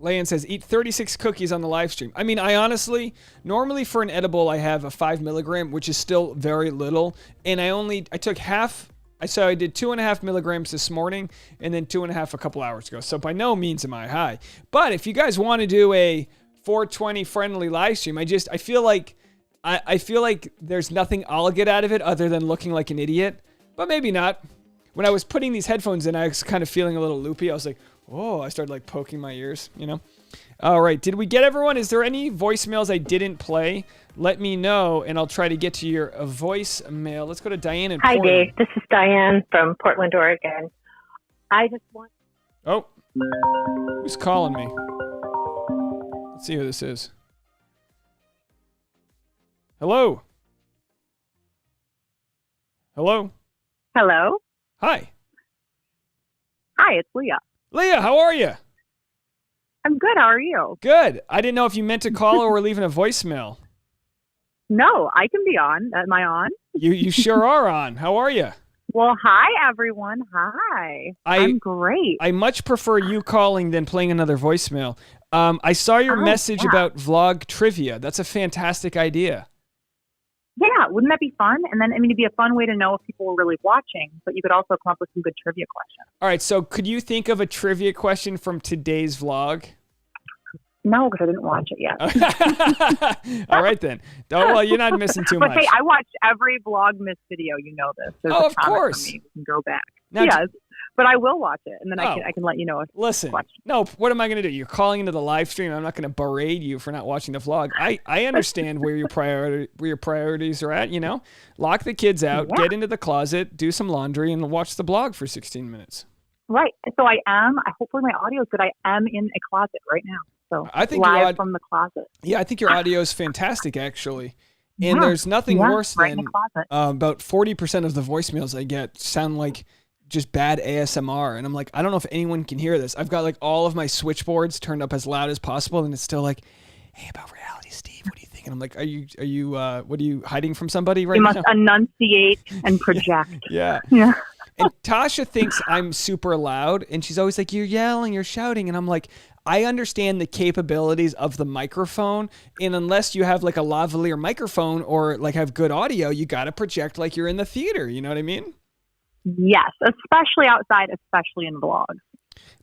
Leanne says, eat 36 cookies on the live stream. I mean, I honestly, normally for an edible, I have a 5 milligram, which is still very little. And I took half. So I did 2.5 milligrams this morning and then 2.5 a couple hours ago. So by no means am I high. But if you guys want to do a 420 friendly live stream, I feel like there's nothing I'll get out of it other than looking like an idiot. But maybe not. When I was putting these headphones in, I was kind of feeling a little loopy. I was like, oh, I started like poking my ears, you know? All right. Did we get everyone? Is there any voicemails I didn't play? Let me know, and I'll try to get to your voicemail. Let's go to Diane in Portland. Hi, Dave. This is Diane from Portland, Oregon. I just want... Oh, who's calling me? Let's see who this is. Hello? Hello? Hello? Hi. Hi, it's Leah. Leah, how are you? I'm good. How are you? Good. I didn't know if you meant to call or were leaving a voicemail. No, I can be on. Am I on? You sure are on. How are you? Well, hi, everyone. Hi. I'm great. I much prefer you calling than playing another voicemail. I saw your message about vlog trivia. That's a fantastic idea. Yeah, wouldn't that be fun? And then, I mean, it'd be a fun way to know if people were really watching, but you could also come up with some good trivia questions. All right, so could you think of a trivia question from today's vlog? No, because I didn't watch it yet. All right, then. Oh, well, you're not missing too much. But hey, I watched every Vlogmas video. You know this. There's Oh, a of comment course. from me. We can go back. Now, yes, but I will watch it, and then Oh. I can let you know. Listen, no, what am I going to do? You're calling into the live stream. I'm not going to berate you for not watching the vlog. I understand where your priorities are at, you know? Lock the kids out, get into the closet, do some laundry, and watch the blog for 16 minutes. Right. So hopefully my audio is good. I am in a closet right now. So I think live from the closet. Yeah, I think your audio is fantastic, actually. And there's nothing worse right in than the closet. about 40% of the voicemails I get sound like just bad ASMR. And I'm like, I don't know if anyone can hear this. I've got like all of my switchboards turned up as loud as possible. And it's still like, hey, about reality, Steve, what do you think? And I'm like, what are you hiding from somebody right now? You must enunciate and project. Yeah. Yeah. And Tasha thinks I'm super loud. And she's always like, you're yelling, you're shouting. And I'm like, I understand the capabilities of the microphone, and unless you have like a lavalier microphone or like have good audio, you got to project like you're in the theater. You know what I mean? Yes, especially outside, especially in vlogs.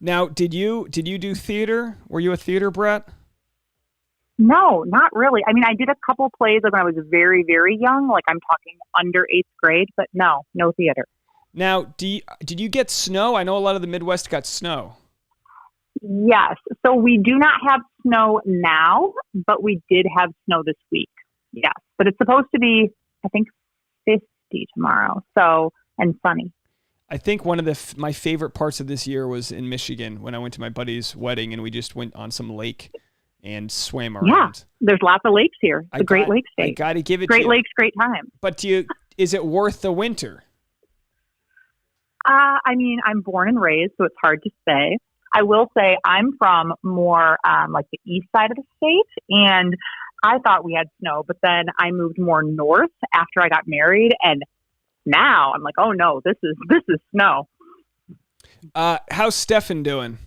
Now, did you do theater? Were you a theater brat? No, not really. I mean, I did a couple plays when I was very, very young, like I'm talking under 8th grade, but no theater. Now, did you get snow? I know a lot of the Midwest got snow. Yes. So we do not have snow now, but we did have snow this week. Yes. But it's supposed to be, I think, 50 tomorrow. So, and sunny. I think one of my favorite parts of this year was in Michigan when I went to my buddy's wedding and we just went on some lake and swam around. Yeah. There's lots of lakes here. It's a Great Lakes state. I got to give it Great to you. Lakes, great time. But is it worth the winter? I mean, I'm born and raised, so it's hard to say. I will say I'm from more like the east side of the state, and I thought we had snow, but then I moved more north after I got married, and now I'm like, oh no, this is snow. How's Stefan doing?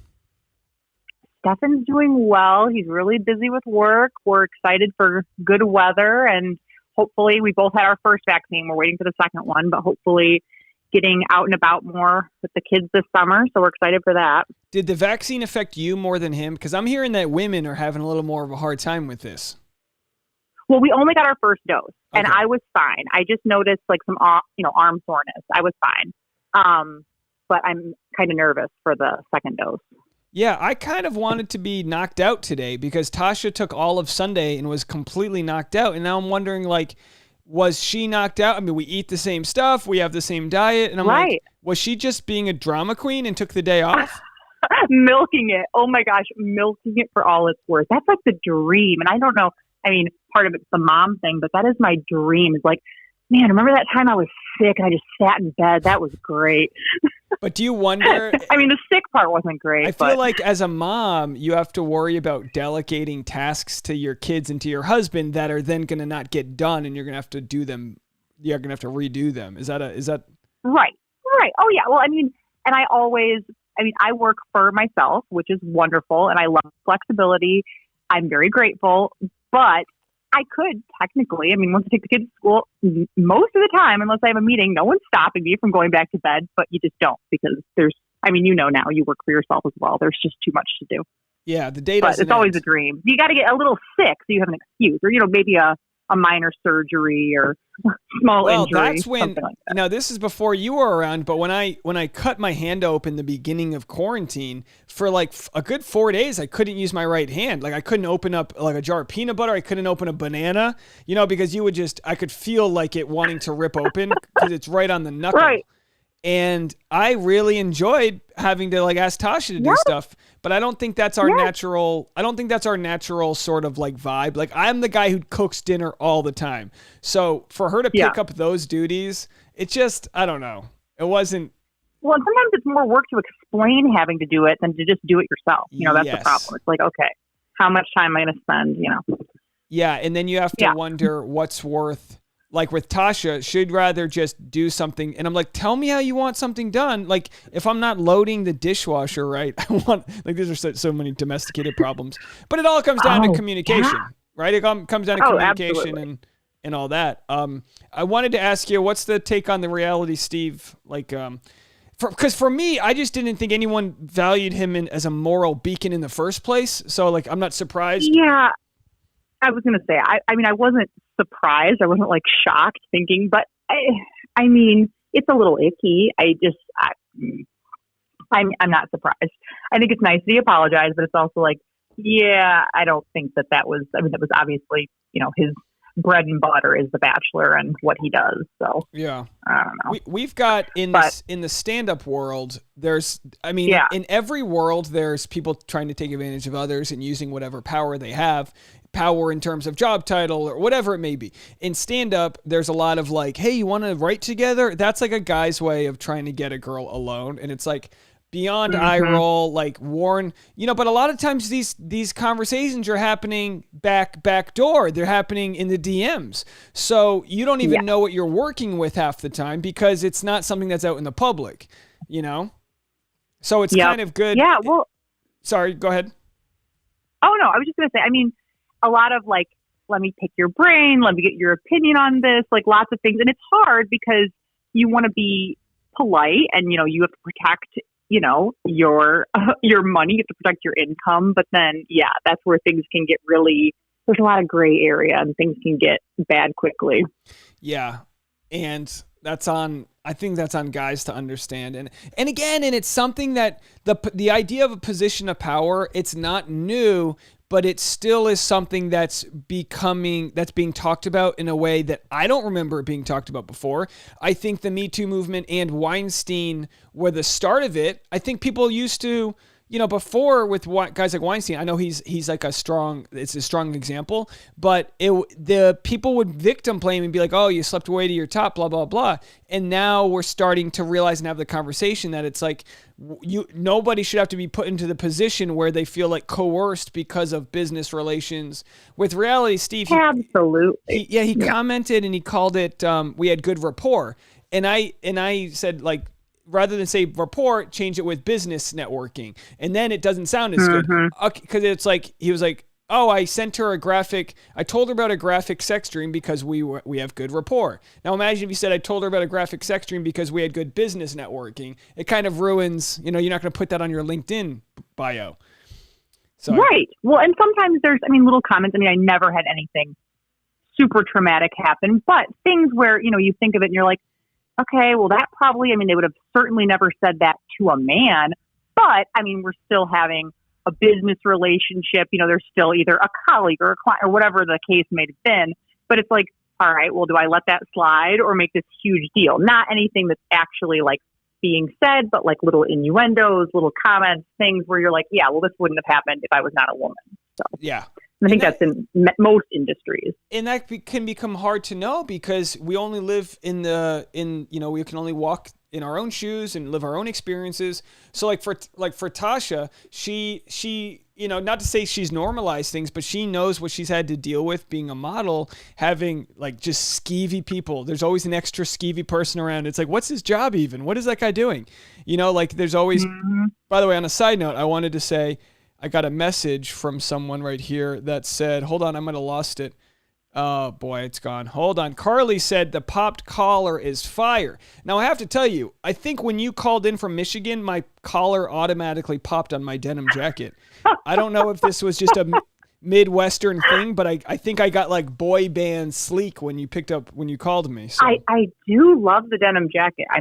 Stefan's doing well. He's really busy with work. We're excited for good weather, and hopefully we both had our first vaccine. We're waiting for the second one, but hopefully getting out and about more with the kids this summer. So we're excited for that. Did the vaccine affect you more than him? Because I'm hearing that women are having a little more of a hard time with this. Well, we only got our first dose, and I was fine. I just noticed like some, arm soreness. I was fine. But I'm kind of nervous for the second dose. Yeah, I kind of wanted to be knocked out today because Tasha took all of Sunday and was completely knocked out. And now I'm wondering, like, was she knocked out? I mean, we eat the same stuff. We have the same diet. And I'm like, was she just being a drama queen and took the day off? Milking it. Oh my gosh, milking it for all it's worth. That's like the dream. And I don't know. I mean, part of it's the mom thing, but that is my dream. It's like, man, remember that time I was sick and I just sat in bed? That was great. But do you wonder? I mean, the sick part wasn't great. I feel like as a mom, you have to worry about delegating tasks to your kids and to your husband that are then going to not get done, and you're going to have to do them. You're going to have to redo them. Is that right? Right. Oh yeah. Well, I mean, and I work for myself, which is wonderful, and I love flexibility. I'm very grateful, but I could technically, once I take the kids to school, most of the time, unless I have a meeting, no one's stopping me from going back to bed, but you just don't because now you work for yourself as well. There's just too much to do. Yeah, the day doesn't But it's always a dream. You got to get a little sick so you have an excuse or, maybe a minor surgery or small injury. Well, that's when, like that. This is before you were around, but when I cut my hand open the beginning of quarantine, for like a good 4 days, I couldn't use my right hand. Like I couldn't open up like a jar of peanut butter. I couldn't open a banana, because I could feel like it wanting to rip open because it's right on the knuckle. Right. And I really enjoyed having to like ask Tasha to do stuff, but I don't think that's our natural. I don't think that's our natural sort of like vibe. Like I'm the guy who cooks dinner all the time. So for her to pick up those duties, it's just, I don't know. It wasn't. Well, sometimes it's more work to explain having to do it than to just do it yourself. That's the problem. It's like, okay, how much time am I going to spend, Yeah. And then you have to wonder what's worth. Like with Tasha, she'd rather just do something. And I'm like, tell me how you want something done. Like if I'm not loading the dishwasher right, I want, like these are so many domesticated problems. But it all comes down to communication, right? It comes down to communication. Absolutely. and all that. I wanted to ask you, what's the take on the reality Steve? Like, because for me, I just didn't think anyone valued him as a moral beacon in the first place. So, like, I'm not surprised. Yeah, I was going to say, I mean, I wasn't surprised. I wasn't like shocked thinking, but I mean, it's a little icky. I'm not surprised. I think it's nice that he apologized, but it's also like, yeah, I don't think that was, I mean, that was obviously, you know, his bread and butter is The Bachelor and what he does. So yeah, I don't know. We've got in the stand-up world, in every world, there's people trying to take advantage of others and using whatever power they have, power in terms of job title or whatever it may be. In stand-up, there's a lot of like, hey, you want to write together? That's like a guy's way of trying to get a girl alone. And it's like, beyond eye roll, like warn, but a lot of times these conversations are happening back door. They're happening in the DMs. So you don't even know what you're working with half the time because it's not something that's out in the public, So it's kind of good. Yeah, well, sorry, go ahead. Oh no, I was just going to say, I mean, a lot of like, let me pick your brain, let me get your opinion on this, like lots of things. And it's hard because you want to be polite and, you have to protect your money, you have to protect your income. But then, that's where things can get there's a lot of gray area and things can get bad quickly. Yeah. And I think that's on guys to understand. And again, it's something that the idea of a position of power, it's not new, but it still is something that's being talked about in a way that I don't remember it being talked about before. I think the Me Too movement and Weinstein were the start of it. I think people used to, before with guys like Weinstein, I know he's like it's a strong example, but the people would victim blame and be like, oh, you slept way to your top, blah, blah, blah. And now we're starting to realize and have the conversation that it's like, nobody should have to be put into the position where they feel like coerced because of business relations. With reality, Steve, absolutely, he commented and he called it we had good rapport, and I said, like, rather than say rapport, change it with business networking, and then it doesn't sound as good because it's like he was like, oh, I told her about a graphic sex dream because we have good rapport. Now imagine if you said I told her about a graphic sex dream because we had good business networking. It kind of ruins, you're not going to put that on your LinkedIn bio. So right. Well, and sometimes there's, little comments. I never had anything super traumatic happen, but things where, you think of it and you're like, okay, well that probably, they would have certainly never said that to a man, but we're still having a business relationship, there's still either a colleague or a client or whatever the case may have been. But it's like, all right, well, do I let that slide or make this huge deal? Not anything that's actually like being said, but like little innuendos, little comments, things where you're like, yeah, well, this wouldn't have happened if I was not a woman. So yeah. I think that's in most industries. And that can become hard to know because we only live we can only walk in our own shoes and live our own experiences. So like for Tasha, she not to say she's normalized things, but she knows what she's had to deal with being a model, having like just skeevy people. There's always an extra skeevy person around. It's like, what's his job even? What is that guy doing? Like there's always, by the way, on a side note, I wanted to say, I got a message from someone right here that said, hold on, I might have lost it. Oh boy, it's gone. Hold on. Carly said the popped collar is fire. Now I have to tell you, I think when you called in from Michigan, my collar automatically popped on my denim jacket. I don't know if this was just a Midwestern thing, but I think I got like boy band sleek when you called me. So. I do love the denim jacket. I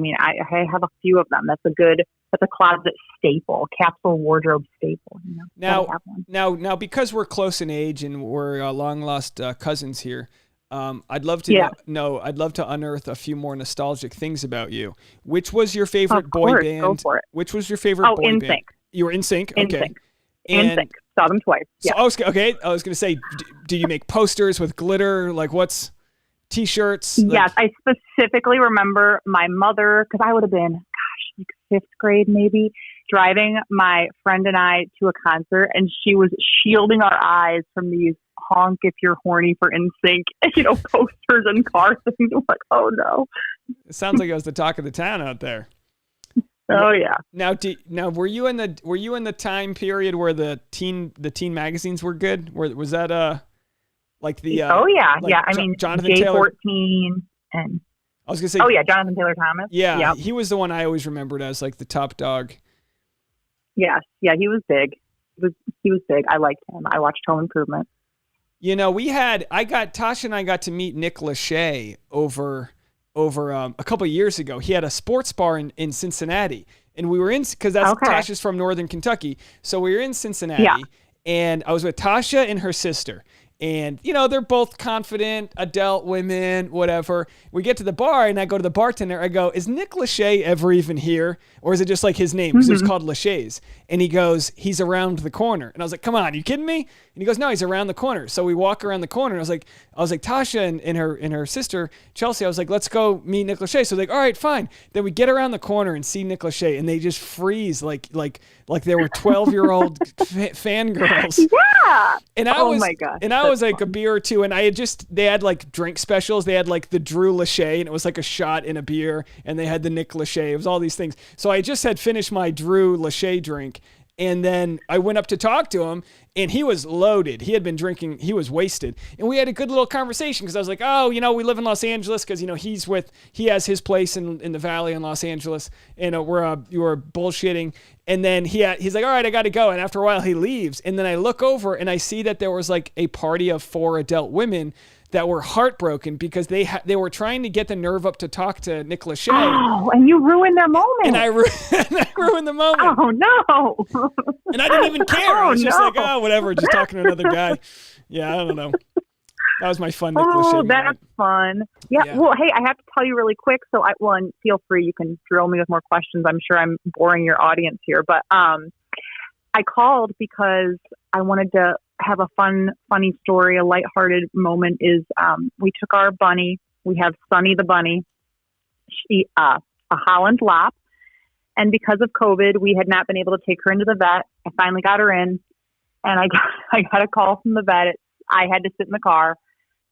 have a few of them. That's a closet staple, capsule wardrobe staple. Now, because we're close in age and we're long lost cousins here, I'd love to I'd love to unearth a few more nostalgic things about you. Which was your favorite boy band? Go for it. Which was your favorite boy band? NSYNC. You were NSYNC? Okay. NSYNC. Saw them twice. Yeah. So I was going to say, do you make posters with glitter? Like what's T-shirts? Yes, I specifically remember my mother, because I would have been, like 5th grade maybe, driving my friend and I to a concert, and she was shielding our eyes from these honk if you're horny for NSYNC, posters and car things. I'm like, oh no. It sounds like it was the talk of the town out there. Oh yeah. Now, were you in the time period where the teen magazines were good? Was that Like the I like mean Jonathan Taylor. J14 and I was gonna say. Oh yeah, Jonathan Taylor Thomas. Yeah, Yep. he was the one I always remembered as like the top dog. Yes, yeah, he was big. He was big. I liked him. I watched Home Improvement. You know, Tasha and I got to meet Nick Lachey over a couple of years ago. He had a sports bar in Cincinnati, and we were in, because Tasha's from Northern Kentucky, so we were in Cincinnati, and I was with Tasha and her sister. And, you know, they're both confident, adult women, whatever. We get to the bar, and I go to the bartender. I go, is Nick Lachey ever even here? Or is it just like his name? Because it was called Lachey's. And he goes, he's around the corner. And I was like, come on, are you kidding me? And he goes, no, he's around the corner. So we walk around the corner. And I was like, Tasha and her sister, Chelsea, I was like, let's go meet Nick Lachey. So they're like, all right, fine. Then we get around the corner and see Nick Lachey, and they just freeze like they were 12-year-old fangirls. Yeah. And I was like a beer or two, and they had like drink specials. They had like the Drew Lachey, and it was like a shot in a beer, and they had the Nick Lachey. It was all these things. So I just had finished my Drew Lachey drink, and then I went up to talk to him, and he was loaded. He had been drinking. He was wasted. And we had a good little conversation, because I was like, oh, you know, we live in Los Angeles, because, you know, he has his place in the Valley in Los Angeles, and you were bullshitting. And then he's like, all right, I got to go. And after a while he leaves. And then I look over and I see that there was like a party of 4 adult women that were heartbroken because they were trying to get the nerve up to talk to Nick Lachey. Oh, and you ruined their moment. And I ruined the moment. Oh, no. And I didn't even care. I was just like, oh, whatever, just talking to another guy. Yeah, I don't know. That was my fun Nick Lachey moment. That's fun. Yeah, well, hey, I have to tell you really quick, and feel free, you can drill me with more questions. I'm sure I'm boring your audience here, but I called because I wanted to have a funny story, a lighthearted moment is we took our bunny. We have Sunny the bunny, a Holland Lop. And because of COVID, we had not been able to take her into the vet. I finally got her in, and I got a call from the vet. I had to sit in the car,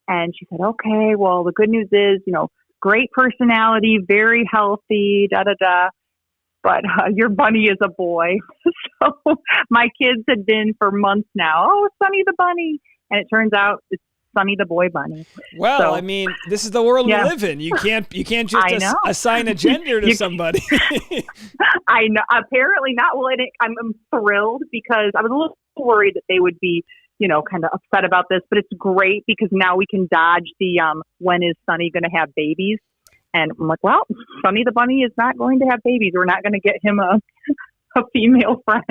and she said, okay, well, the good news is, you know, great personality, very healthy, da-da-da. But your bunny is a boy. So my kids had been for months now, oh, Sunny the bunny. And it turns out it's Sunny the boy bunny. Well, so, I mean, this is the world we live in. You can't just assign a gender to somebody. I know. Apparently not. Well, I'm thrilled because I was a little worried that they would be, you know, kind of upset about this. But it's great because now we can dodge the when is Sunny going to have babies? And I'm like, well, Sunny the bunny is not going to have babies. We're not going to get him a female friend.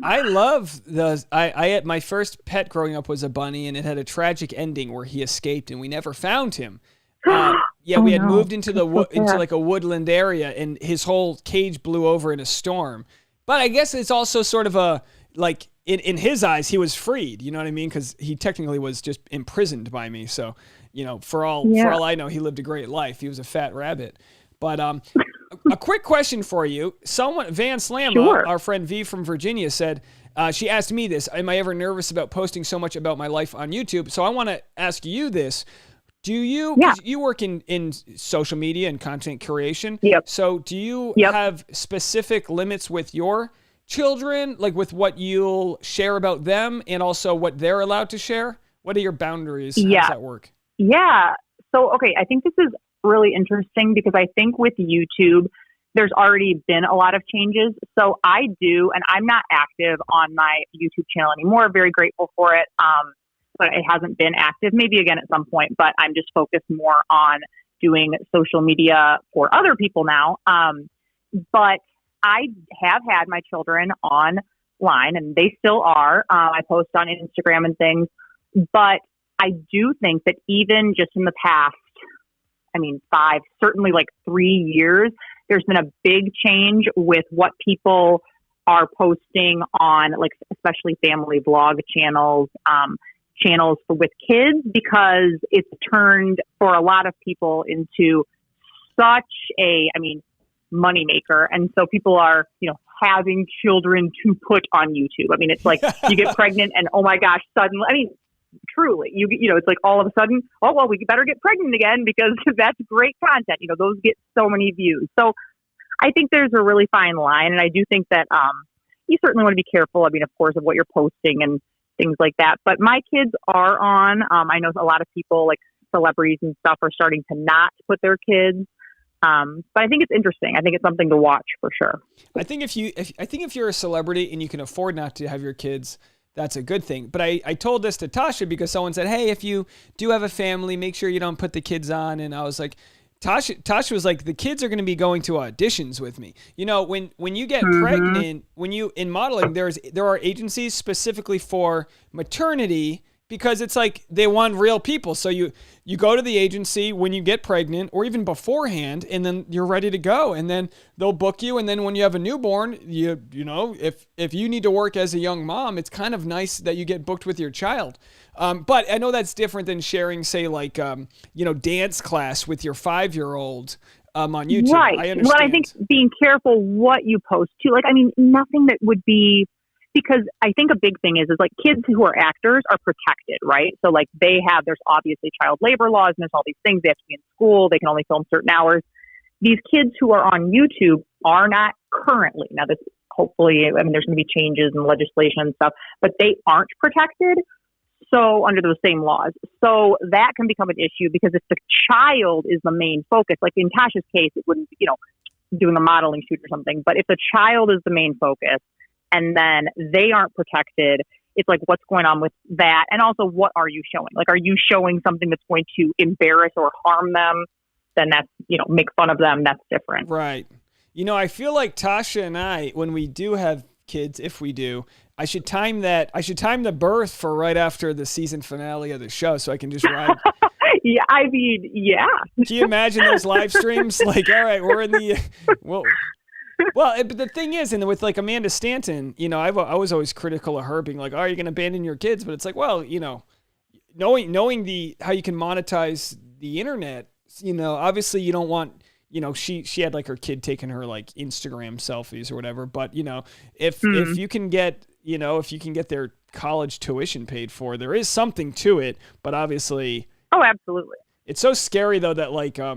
I love those. I had my first pet growing up was a bunny, and it had a tragic ending where he escaped and we never found him. We had moved into into like a woodland area, and his whole cage blew over in a storm. But I guess it's also sort of a like in his eyes he was freed. You know what I mean? Because he technically was just imprisoned by me. So. You know, for all I know, he lived a great life. He was a fat rabbit. But a quick question for you. Van Slamma, our friend V from Virginia, said, she asked me this, am I ever nervous about posting so much about my life on YouTube? So I want to ask you this. Do you, you work in social media and content curation. Yep. So do you have specific limits with your children, like with what you'll share about them and also what they're allowed to share? What are your boundaries? How does that work? Yeah. So, okay, I think this is really interesting because I think with YouTube, there's already been a lot of changes. So I do, and I'm not active on my YouTube channel anymore. Very grateful for it. But it hasn't been active, maybe again at some point, but I'm just focused more on doing social media for other people now. But I have had my children online and they still are. I post on Instagram and things, but I do think that even just in the past, 5, certainly like 3 years, there's been a big change with what people are posting on, like, especially family vlog channels, channels with kids, because it's turned for a lot of people into such a, moneymaker. And so people are, having children to put on YouTube. It's like you get pregnant and, oh my gosh, suddenly, truly, it's like all of a sudden, oh, well, we better get pregnant again because that's great content. Those get so many views. So I think there's a really fine line. And I do think that you certainly want to be careful, of course, of what you're posting and things like that. But my kids are on. I know a lot of people, like celebrities and stuff, are starting to not put their kids. But I think it's interesting. I think it's something to watch for sure. I think if you're a celebrity and you can afford not to have your kids, that's a good thing. But I told this to Tasha because someone said, hey, if you do have a family, make sure you don't put the kids on. And I was like, Tasha was like, the kids are going to be going to auditions with me. You know, when you get pregnant, in modeling, there are agencies specifically for maternity, because it's like they want real people. So you go to the agency when you get pregnant or even beforehand, and then you're ready to go, and then they'll book you. And then when you have a newborn, you know, if you need to work as a young mom, it's kind of nice that you get booked with your child. But I know that's different than sharing, say, like, dance class with your 5-year-old on YouTube. Right. I understand. Well, I think being careful what you post too. Like, I mean, nothing that would be, because I think a big thing is like kids who are actors are protected, right? So like there's obviously child labor laws and there's all these things. They have to be in school. They can only film certain hours. These kids who are on YouTube are not currently. Now this, hopefully, I mean, there's going to be changes in legislation and stuff, but they aren't protected. So under those same laws. So that can become an issue, because if the child is the main focus, like in Tasha's case, it wouldn't be, doing a modeling shoot or something. But if the child is the main focus, and then they aren't protected, it's like, what's going on with that? And also, what are you showing? Like, are you showing something that's going to embarrass or harm them? Then that's, make fun of them. That's different. Right. I feel like Tasha and I, when we do have kids, if we do, I should time the birth for right after the season finale of the show, so I can just ride. Yeah, I mean, yeah. Can you imagine those live streams? Like, all right, we're in the, but the thing is, and with like Amanda Stanton, I was always critical of her being like, "Oh, you're going to abandon your kids?" But it's like, well, knowing how you can monetize the internet, obviously you don't want, she had like her kid taking her like Instagram selfies or whatever. But if you can get, if you can get their college tuition paid for, there is something to it. But obviously, oh, absolutely, it's so scary though that like I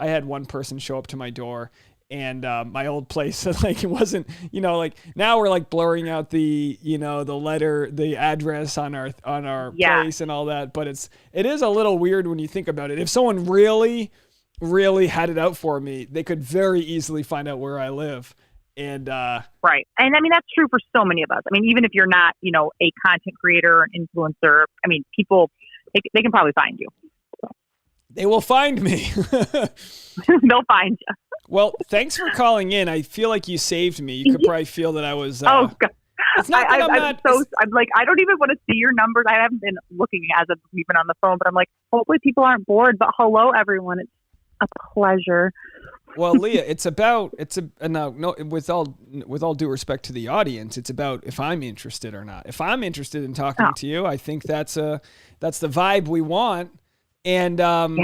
had one person show up to my door. And my old place, like it wasn't, like now we're like blurring out the, the address on our place and all that. But it is a little weird when you think about it. If someone really, really had it out for me, they could very easily find out where I live. And right. And I mean, that's true for so many of us. I mean, even if you're not, a content creator or an influencer, I mean, people, they can probably find you. So. They will find me. They'll find you. Well, thanks for calling in. I feel like you saved me. You could probably feel that I was. Oh, God. It's not that I'm like, I don't even want to see your numbers. I haven't been looking as of we've been on the phone, but I'm like, hopefully people aren't bored. But hello, everyone. It's a pleasure. Well, Leah, with all due respect to the audience, it's about if I'm interested or not. If I'm interested in talking to you, I think that's the vibe we want. And I'm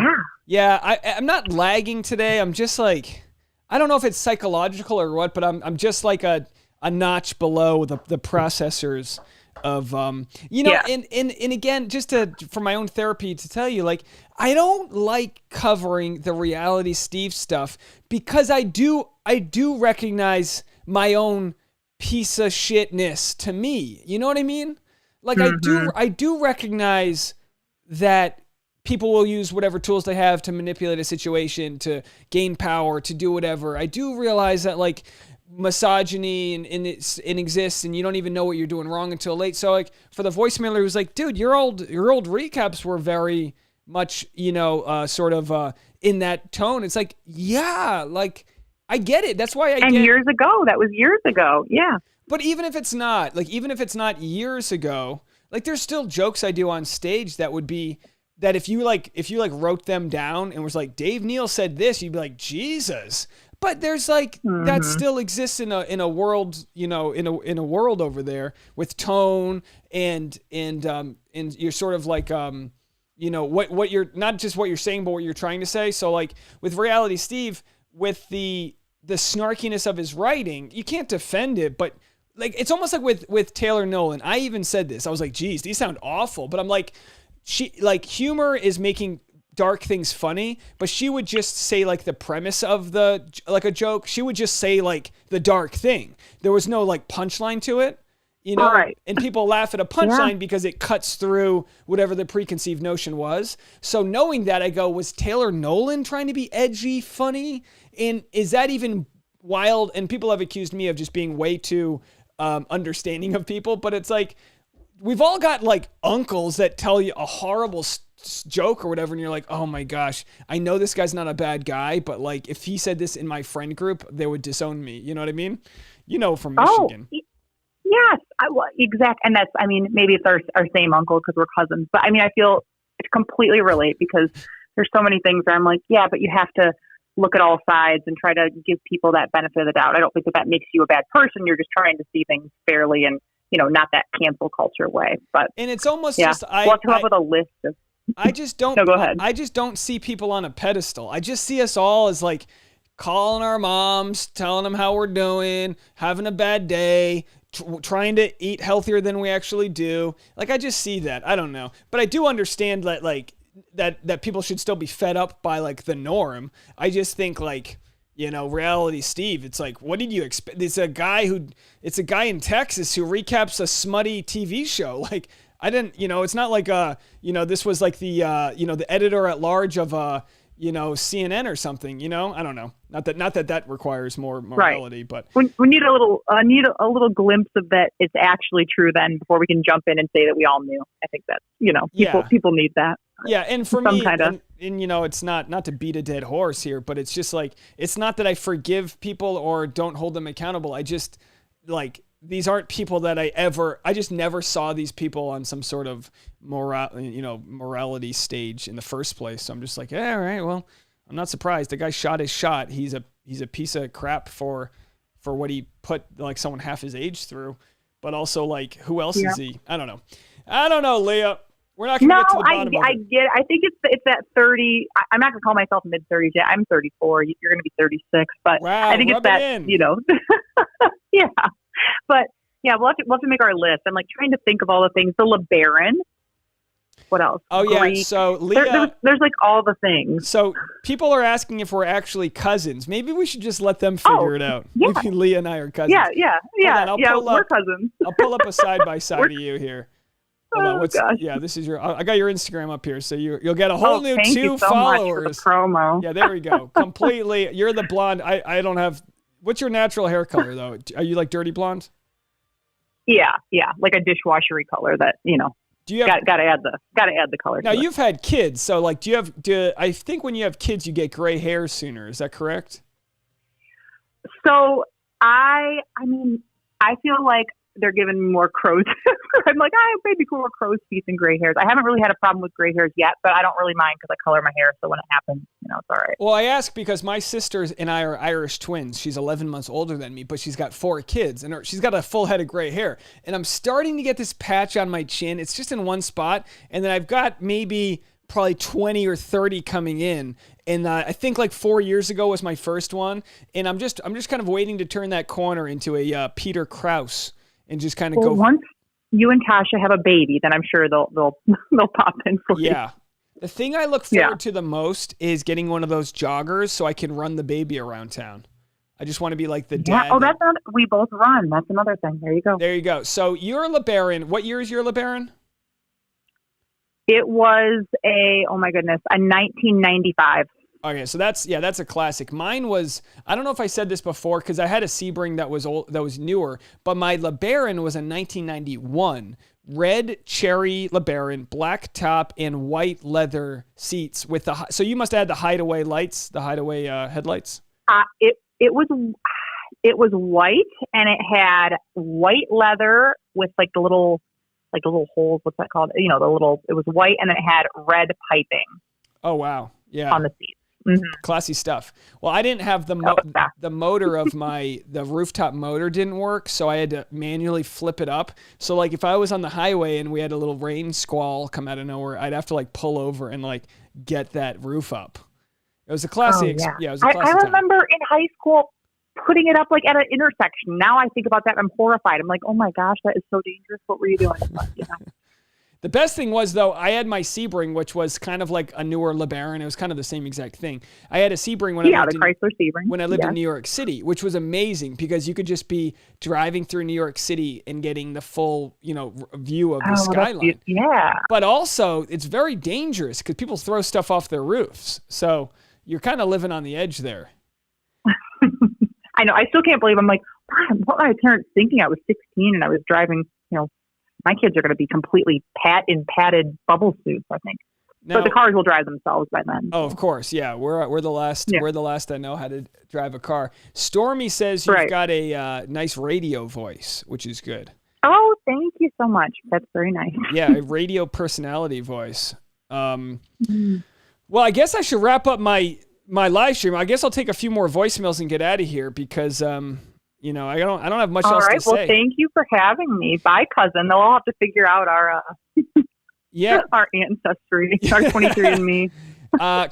not lagging today. I'm just like, I don't know if it's psychological or what, but I'm just like a notch below the processors of and again, just for my own therapy to tell you, like, I don't like covering the reality Steve stuff because I do recognize my own piece of shitness to me. You know what I mean? Like, I do recognize that people will use whatever tools they have to manipulate a situation, to gain power, to do whatever. I do realize that, like, misogyny and it exists, and you don't even know what you're doing wrong until late. So, like, for the voicemailer who's like, dude, your old recaps were very much, sort of in that tone. It's like, yeah, like, I get it. That's why years ago, that was years ago. Yeah. But even if it's not years ago, like, there's still jokes I do on stage that would be, that if you wrote them down and was like, Dave Neal said this, you'd be like, Jesus. But there's like, that still exists in a world, in a world over there with tone and you're sort of like, what you're, not just what you're saying, but what you're trying to say. So like with Reality Steve, with the snarkiness of his writing, you can't defend it, but like, it's almost like with Taylor Nolan. I even said this, I was like, geez, these sound awful. But I'm like, humor is making dark things funny, but she would just say like the premise of a joke. She would just say like the dark thing. There was no like punchline to it. you know, Right. and people laugh at a punchline because it cuts through whatever the preconceived notion was. So knowing that, I go, was Taylor Nolan trying to be edgy, funny? And is that even wild? And people have accused me of just being way too understanding of people, but it's like, we've all got like uncles that tell you a horrible joke or whatever, and you're like, oh my gosh, I know this guy's not a bad guy, but like if he said this in my friend group, they would disown me. You know what I mean? You know, from Michigan. Yes, exact. And that's, I mean, maybe it's our same uncle because we're cousins, but I mean, I feel I completely relate because there's so many things that I'm like, yeah, but you have to look at all sides and try to give people that benefit of the doubt. I don't think that makes you a bad person. You're just trying to see things fairly and, you know, not that cancel culture way. But and it's almost just we'll have to come up with a list of. I just don't. No, go ahead. I just don't see people on a pedestal. I just see us all as like calling our moms, telling them how we're doing, having a bad day, trying to eat healthier than we actually do. Like I just see that. I don't know, but I do understand that like that people should still be fed up by like the norm. I just think like, you know, reality Steve, it's like, what did you expect? It's a guy in Texas who recaps a smutty TV show. Like I didn't, you know, it's not like you know, this was like the you know, the editor at large of you know, CNN or something, you know? I don't know. Not that requires more morality, right. But we need a little glimpse of that it's actually true then before we can jump in and say that we all knew. I think that, you know, people need that. Yeah, and for me, and you know, it's not to beat a dead horse here, but it's just like, it's not that I forgive people or don't hold them accountable. I just, like, these aren't people that I just never saw these people on some sort of morality stage in the first place. So I'm just like, yeah, all right, well, I'm not surprised. The guy shot his shot. He's a piece of crap for what he put like someone half his age through. But also, like, who else is he? I don't know, Leah. We're not going to get to the bottom of it. I get it. I think it's that 30. I'm not going to call myself mid-30s yet. I'm 34. You're going to be 36. But wow, I think it's that, you know. Yeah. But, yeah, we'll have to make our list. I'm, like, trying to think of all the things. The LeBaron. What else? Oh, Greek. Yeah. So, Leah. There's, like, all the things. So, people are asking if we're actually cousins. Maybe we should just let them figure it out. Yeah. Maybe Leah and I are cousins. Yeah. We're cousins. I'll pull up a side-by-side of you here. Hold on, gosh. Yeah, this is I got your Instagram up here, so you'll get a whole new 2 followers. Much for the promo. Yeah, there we go. Completely. You're the blonde. I don't have. What's your natural hair color though? Are you like dirty blonde? Yeah, like a dishwashery color that, you know. Do you have, gotta add the color. Now you've had kids, so like, I think when you have kids, you get gray hair sooner. Is that correct? So I mean, I feel like they're giving me more crow's. I'm like, maybe more crow's feet than gray hairs. I haven't really had a problem with gray hairs yet, but I don't really mind because I color my hair. So when it happens, you know, it's all right. Well, I ask because my sister and I are Irish twins. She's 11 months older than me, but she's got 4 kids and she's got a full head of gray hair. And I'm starting to get this patch on my chin. It's just in one spot. And then I've got maybe probably 20 or 30 coming in. And I think like 4 years ago was my first one. And I'm just kind of waiting to turn that corner into a Peter Krause. And just kind of go. Once you and Tasha have a baby, then I'm sure they'll pop in for you. Yeah. The thing I look forward to the most is getting one of those joggers so I can run the baby around town. I just want to be like the dad. Oh, we both run. That's another thing. There you go. There you go. So you're LeBaron. What year is your LeBaron? It was a 1995. Okay, so that's a classic. Mine was, I don't know if I said this before because I had a Sebring that was newer, but my LeBaron was a 1991 red cherry LeBaron, black top and white leather seats with so you must have had the hideaway lights, the hideaway headlights. It was white and it had white leather with like the little holes. What's that called? You know, it was white and it had red piping. Oh wow, yeah. On the seat. Mm-hmm. Classy stuff. Well, I didn't have the motor of the rooftop motor didn't work, so I had to manually flip it up. So like if I was on the highway and we had a little rain squall come out of nowhere, I'd have to like pull over and like get that roof up. It was a classy. It was a classy I remember in high school putting it up like at an intersection. Now I think about that, I'm horrified. I'm like, oh my gosh, that is so dangerous. What were you doing? The best thing was, though, I had my Sebring, which was kind of like a newer LeBaron. It was kind of the same exact thing. I had a Sebring when I lived Chrysler Sebring. When I lived in New York City, which was amazing because you could just be driving through New York City and getting the full, view of the skyline. Yeah. But also, it's very dangerous because people throw stuff off their roofs. So you're kind of living on the edge there. I know. I still can't believe I'm like, wow, what were my parents thinking? I was 16 and I was driving, my kids are going to be completely padded bubble suits, I think. Now, but the cars will drive themselves by then. Oh, of course, yeah. We're the last. Yeah. We're the last that know how to drive a car. Stormy says you've got a nice radio voice, which is good. Oh, thank you so much. That's very nice. Yeah, a radio personality voice. Well, I guess I should wrap up my live stream. I guess I'll take a few more voicemails and get out of here because I don't have much else to say. All right. Well, thank you for having me. Bye, cousin. They'll all have to figure out our our ancestry, our 23andMe.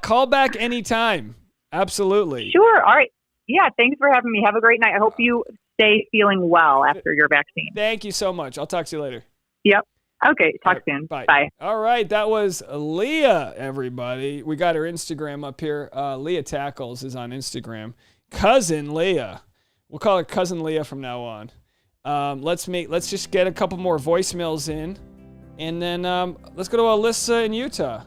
Call back anytime. Absolutely. Sure. All right. Yeah. Thanks for having me. Have a great night. I hope you stay feeling well after your vaccine. Thank you so much. I'll talk to you later. Yep. Okay. Talk soon. Bye. Bye. All right. That was Leah, everybody. We got her Instagram up here. Leah Tackles is on Instagram. Cousin Leah. We'll call her Cousin Leah from now on. Let's just get a couple more voicemails in, and then let's go to Alyssa in Utah.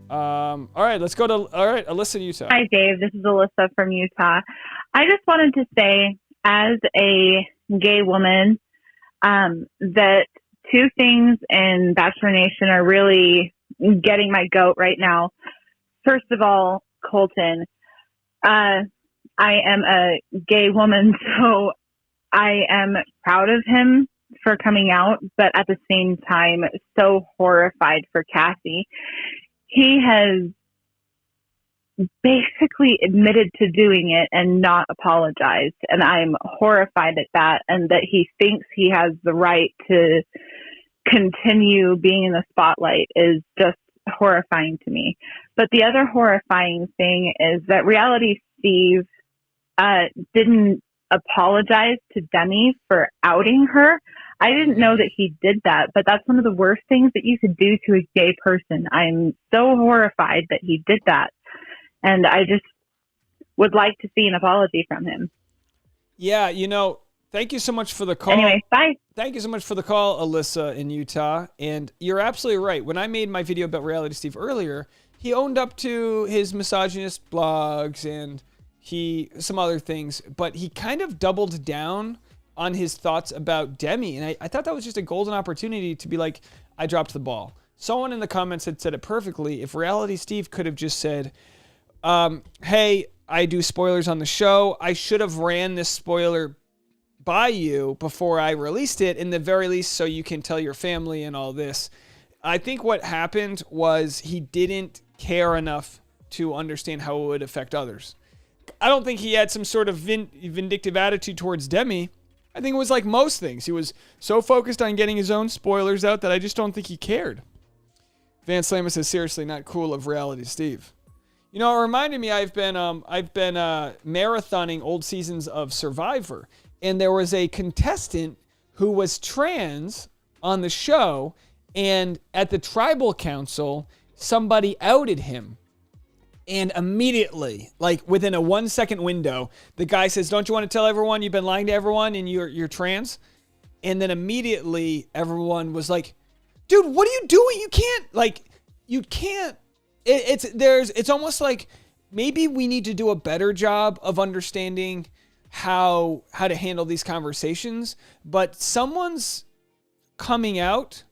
All right, Alyssa in Utah. Hi, Dave. This is Alyssa from Utah. I just wanted to say, as a gay woman, that two things in Bachelor Nation are really getting my goat right now. First of all, Colton. I am a gay woman, so I am proud of him for coming out, but at the same time, so horrified for Cassie. He has basically admitted to doing it and not apologized, and I'm horrified at that, and that he thinks he has the right to continue being in the spotlight is just horrifying to me. But the other horrifying thing is that Reality Steve didn't apologize to Demi for outing her. I didn't know that he did that, but that's one of the worst things that you could do to a gay person. I'm so horrified that he did that. And I just would like to see an apology from him. Yeah, thank you so much for the call. Anyway, bye. Thank you so much for the call, Alyssa in Utah. And you're absolutely right. When I made my video about Reality Steve earlier, he owned up to his misogynist blogs and some other things, but he kind of doubled down on his thoughts about Demi. And I thought that was just a golden opportunity to be like, I dropped the ball. Someone in the comments had said it perfectly. If Reality Steve could have just said, hey, I do spoilers on the show. I should have ran this spoiler by you before I released it, in the very least, so you can tell your family and all this. I think what happened was he didn't care enough to understand how it would affect others. I don't think he had some sort of vindictive attitude towards Demi. I think it was like most things. He was so focused on getting his own spoilers out that I just don't think he cared. Van Slamus says, seriously, not cool of Reality Steve. It reminded me, I've been marathoning old seasons of Survivor, and there was a contestant who was trans on the show, and at the tribal council, somebody outed him. And immediately, like within a 1 second window, the guy says, don't you want to tell everyone you've been lying to everyone and you're trans? And then immediately everyone was like, dude, what are you doing? It's almost like maybe we need to do a better job of understanding how to handle these conversations. But someone's coming out,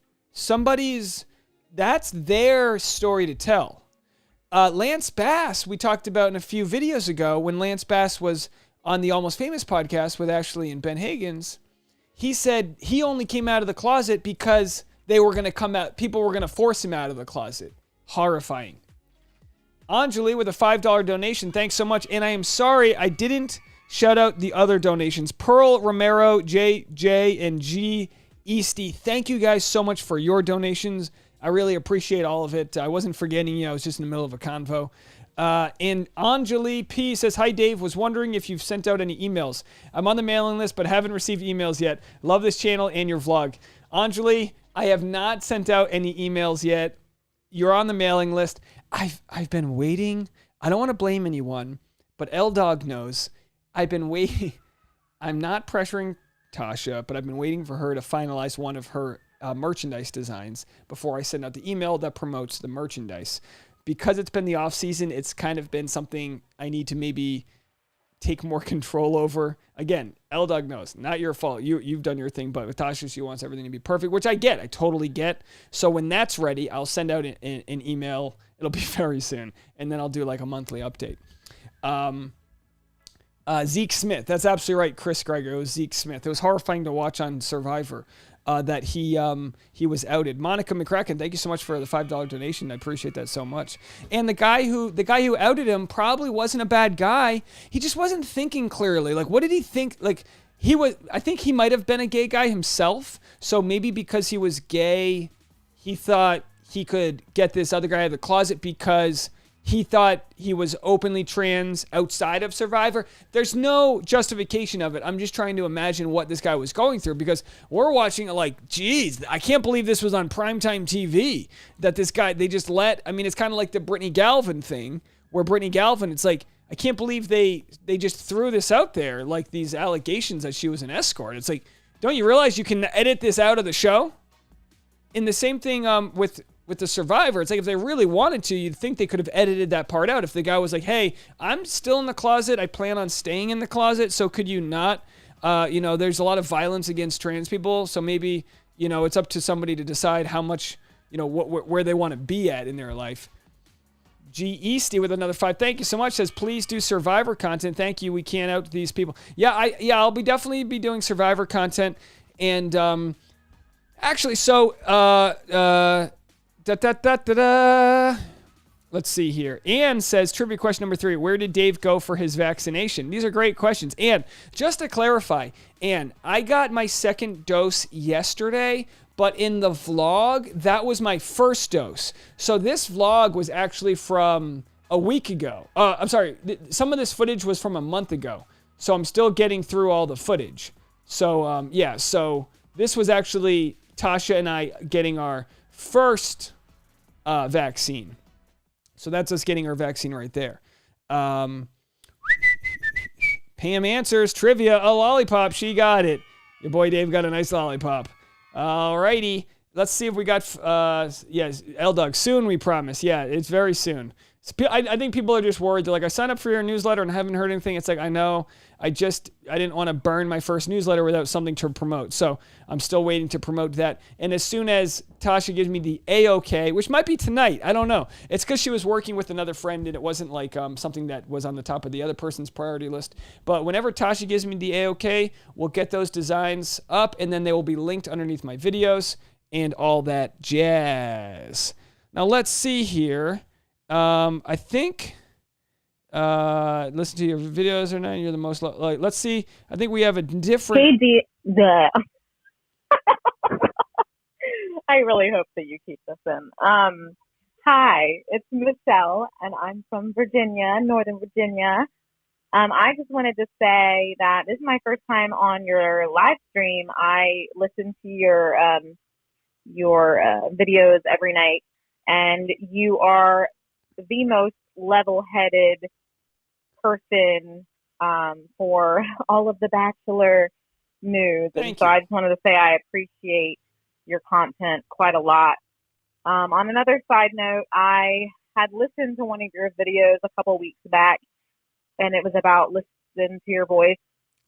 that's their story to tell. Lance Bass, we talked about in a few videos ago when Lance Bass was on the Almost Famous podcast with Ashley and Ben Higgins. He said he only came out of the closet because they were going to come out. People were going to force him out of the closet. Horrifying. Anjali with a $5 donation. Thanks so much. And I am sorry I didn't shout out the other donations. Pearl Romero, JJ, and G Easty. Thank you guys so much for your donations. I really appreciate all of it. I wasn't forgetting you. I was just in the middle of a convo. And Anjali P says, hi, Dave. Was wondering if you've sent out any emails. I'm on the mailing list, but haven't received emails yet. Love this channel and your vlog. Anjali, I have not sent out any emails yet. You're on the mailing list. I've been waiting. I don't want to blame anyone, but L-Dog knows. I've been waiting. I'm not pressuring Tasha, but I've been waiting for her to finalize one of her merchandise designs before I send out the email that promotes the merchandise. Because it's been the off season, it's kind of been something I need to maybe take more control over. Again, L-Dog knows, not your fault. You've done your thing, but with Tasha, she wants everything to be perfect, which I get. I totally get. So when that's ready, I'll send out an email. It'll be very soon, and then I'll do like a monthly update. Zeke Smith, that's absolutely right, Chris Gregor. It was Zeke Smith. It was horrifying to watch on Survivor that he was outed. Monica McCracken, thank you so much for the $5 donation. I appreciate that so much. And the guy who outed him probably wasn't a bad guy. He just wasn't thinking clearly. Like, what did he think? Like, I think he might have been a gay guy himself. So maybe because he was gay, he thought he could get this other guy out of the closet because he thought he was openly trans outside of Survivor. There's no justification of it. I'm just trying to imagine what this guy was going through because we're watching it like, geez, I can't believe this was on primetime TV. That this guy, they just it's kind of like the Brittany Galvin thing where Brittany Galvin, it's like, I can't believe they just threw this out there, like these allegations that she was an escort. It's like, don't you realize you can edit this out of the show? And the same thing with the Survivor, it's like if they really wanted to, you'd think they could have edited that part out. If the guy was like, hey, I'm still in the closet. I plan on staying in the closet. So could you not, there's a lot of violence against trans people. So maybe, it's up to somebody to decide how much, where they want to be at in their life. G. Easty with another 5. Thank you so much. Says, please do Survivor content. Thank you. We can't out these people. I'll definitely be doing Survivor content. And, actually, so, let's see here. Ann says, trivia question number 3. Where did Dave go for his vaccination? These are great questions. And just to clarify, Ann, I got my second dose yesterday, but in the vlog, that was my first dose. So this vlog was actually from a week ago. I'm sorry. Some of this footage was from a month ago. So I'm still getting through all the footage. So, so this was actually Tasha and I getting our first vaccine. So that's us getting our vaccine right there. Pam answers trivia, a lollipop. She got it. Your boy Dave got a nice lollipop. Alrighty. Let's see if we got, yes, L-Dog. Soon, we promise. Yeah, it's very soon. I think people are just worried. They're like, I signed up for your newsletter and I haven't heard anything. It's like, I know. I didn't want to burn my first newsletter without something to promote. So I'm still waiting to promote that. And as soon as Tasha gives me the A-OK, which might be tonight, I don't know. It's because she was working with another friend and it wasn't like something that was on the top of the other person's priority list. But whenever Tasha gives me the A-OK, we'll get those designs up and then they will be linked underneath my videos and all that jazz. Now let's see here. I think, listen to your videos or not. You're the most, let's see. I think we have a different. I really hope that you keep this in. Hi, it's Michelle and I'm from Virginia, Northern Virginia. I just wanted to say that this is my first time on your live stream. I listen to your videos every night and you are the most level-headed person for all of the Bachelor news. Thank so you. I just wanted to say I appreciate your content quite a lot. On another side note, I had listened to one of your videos a couple weeks back, and it was about listening to your voice.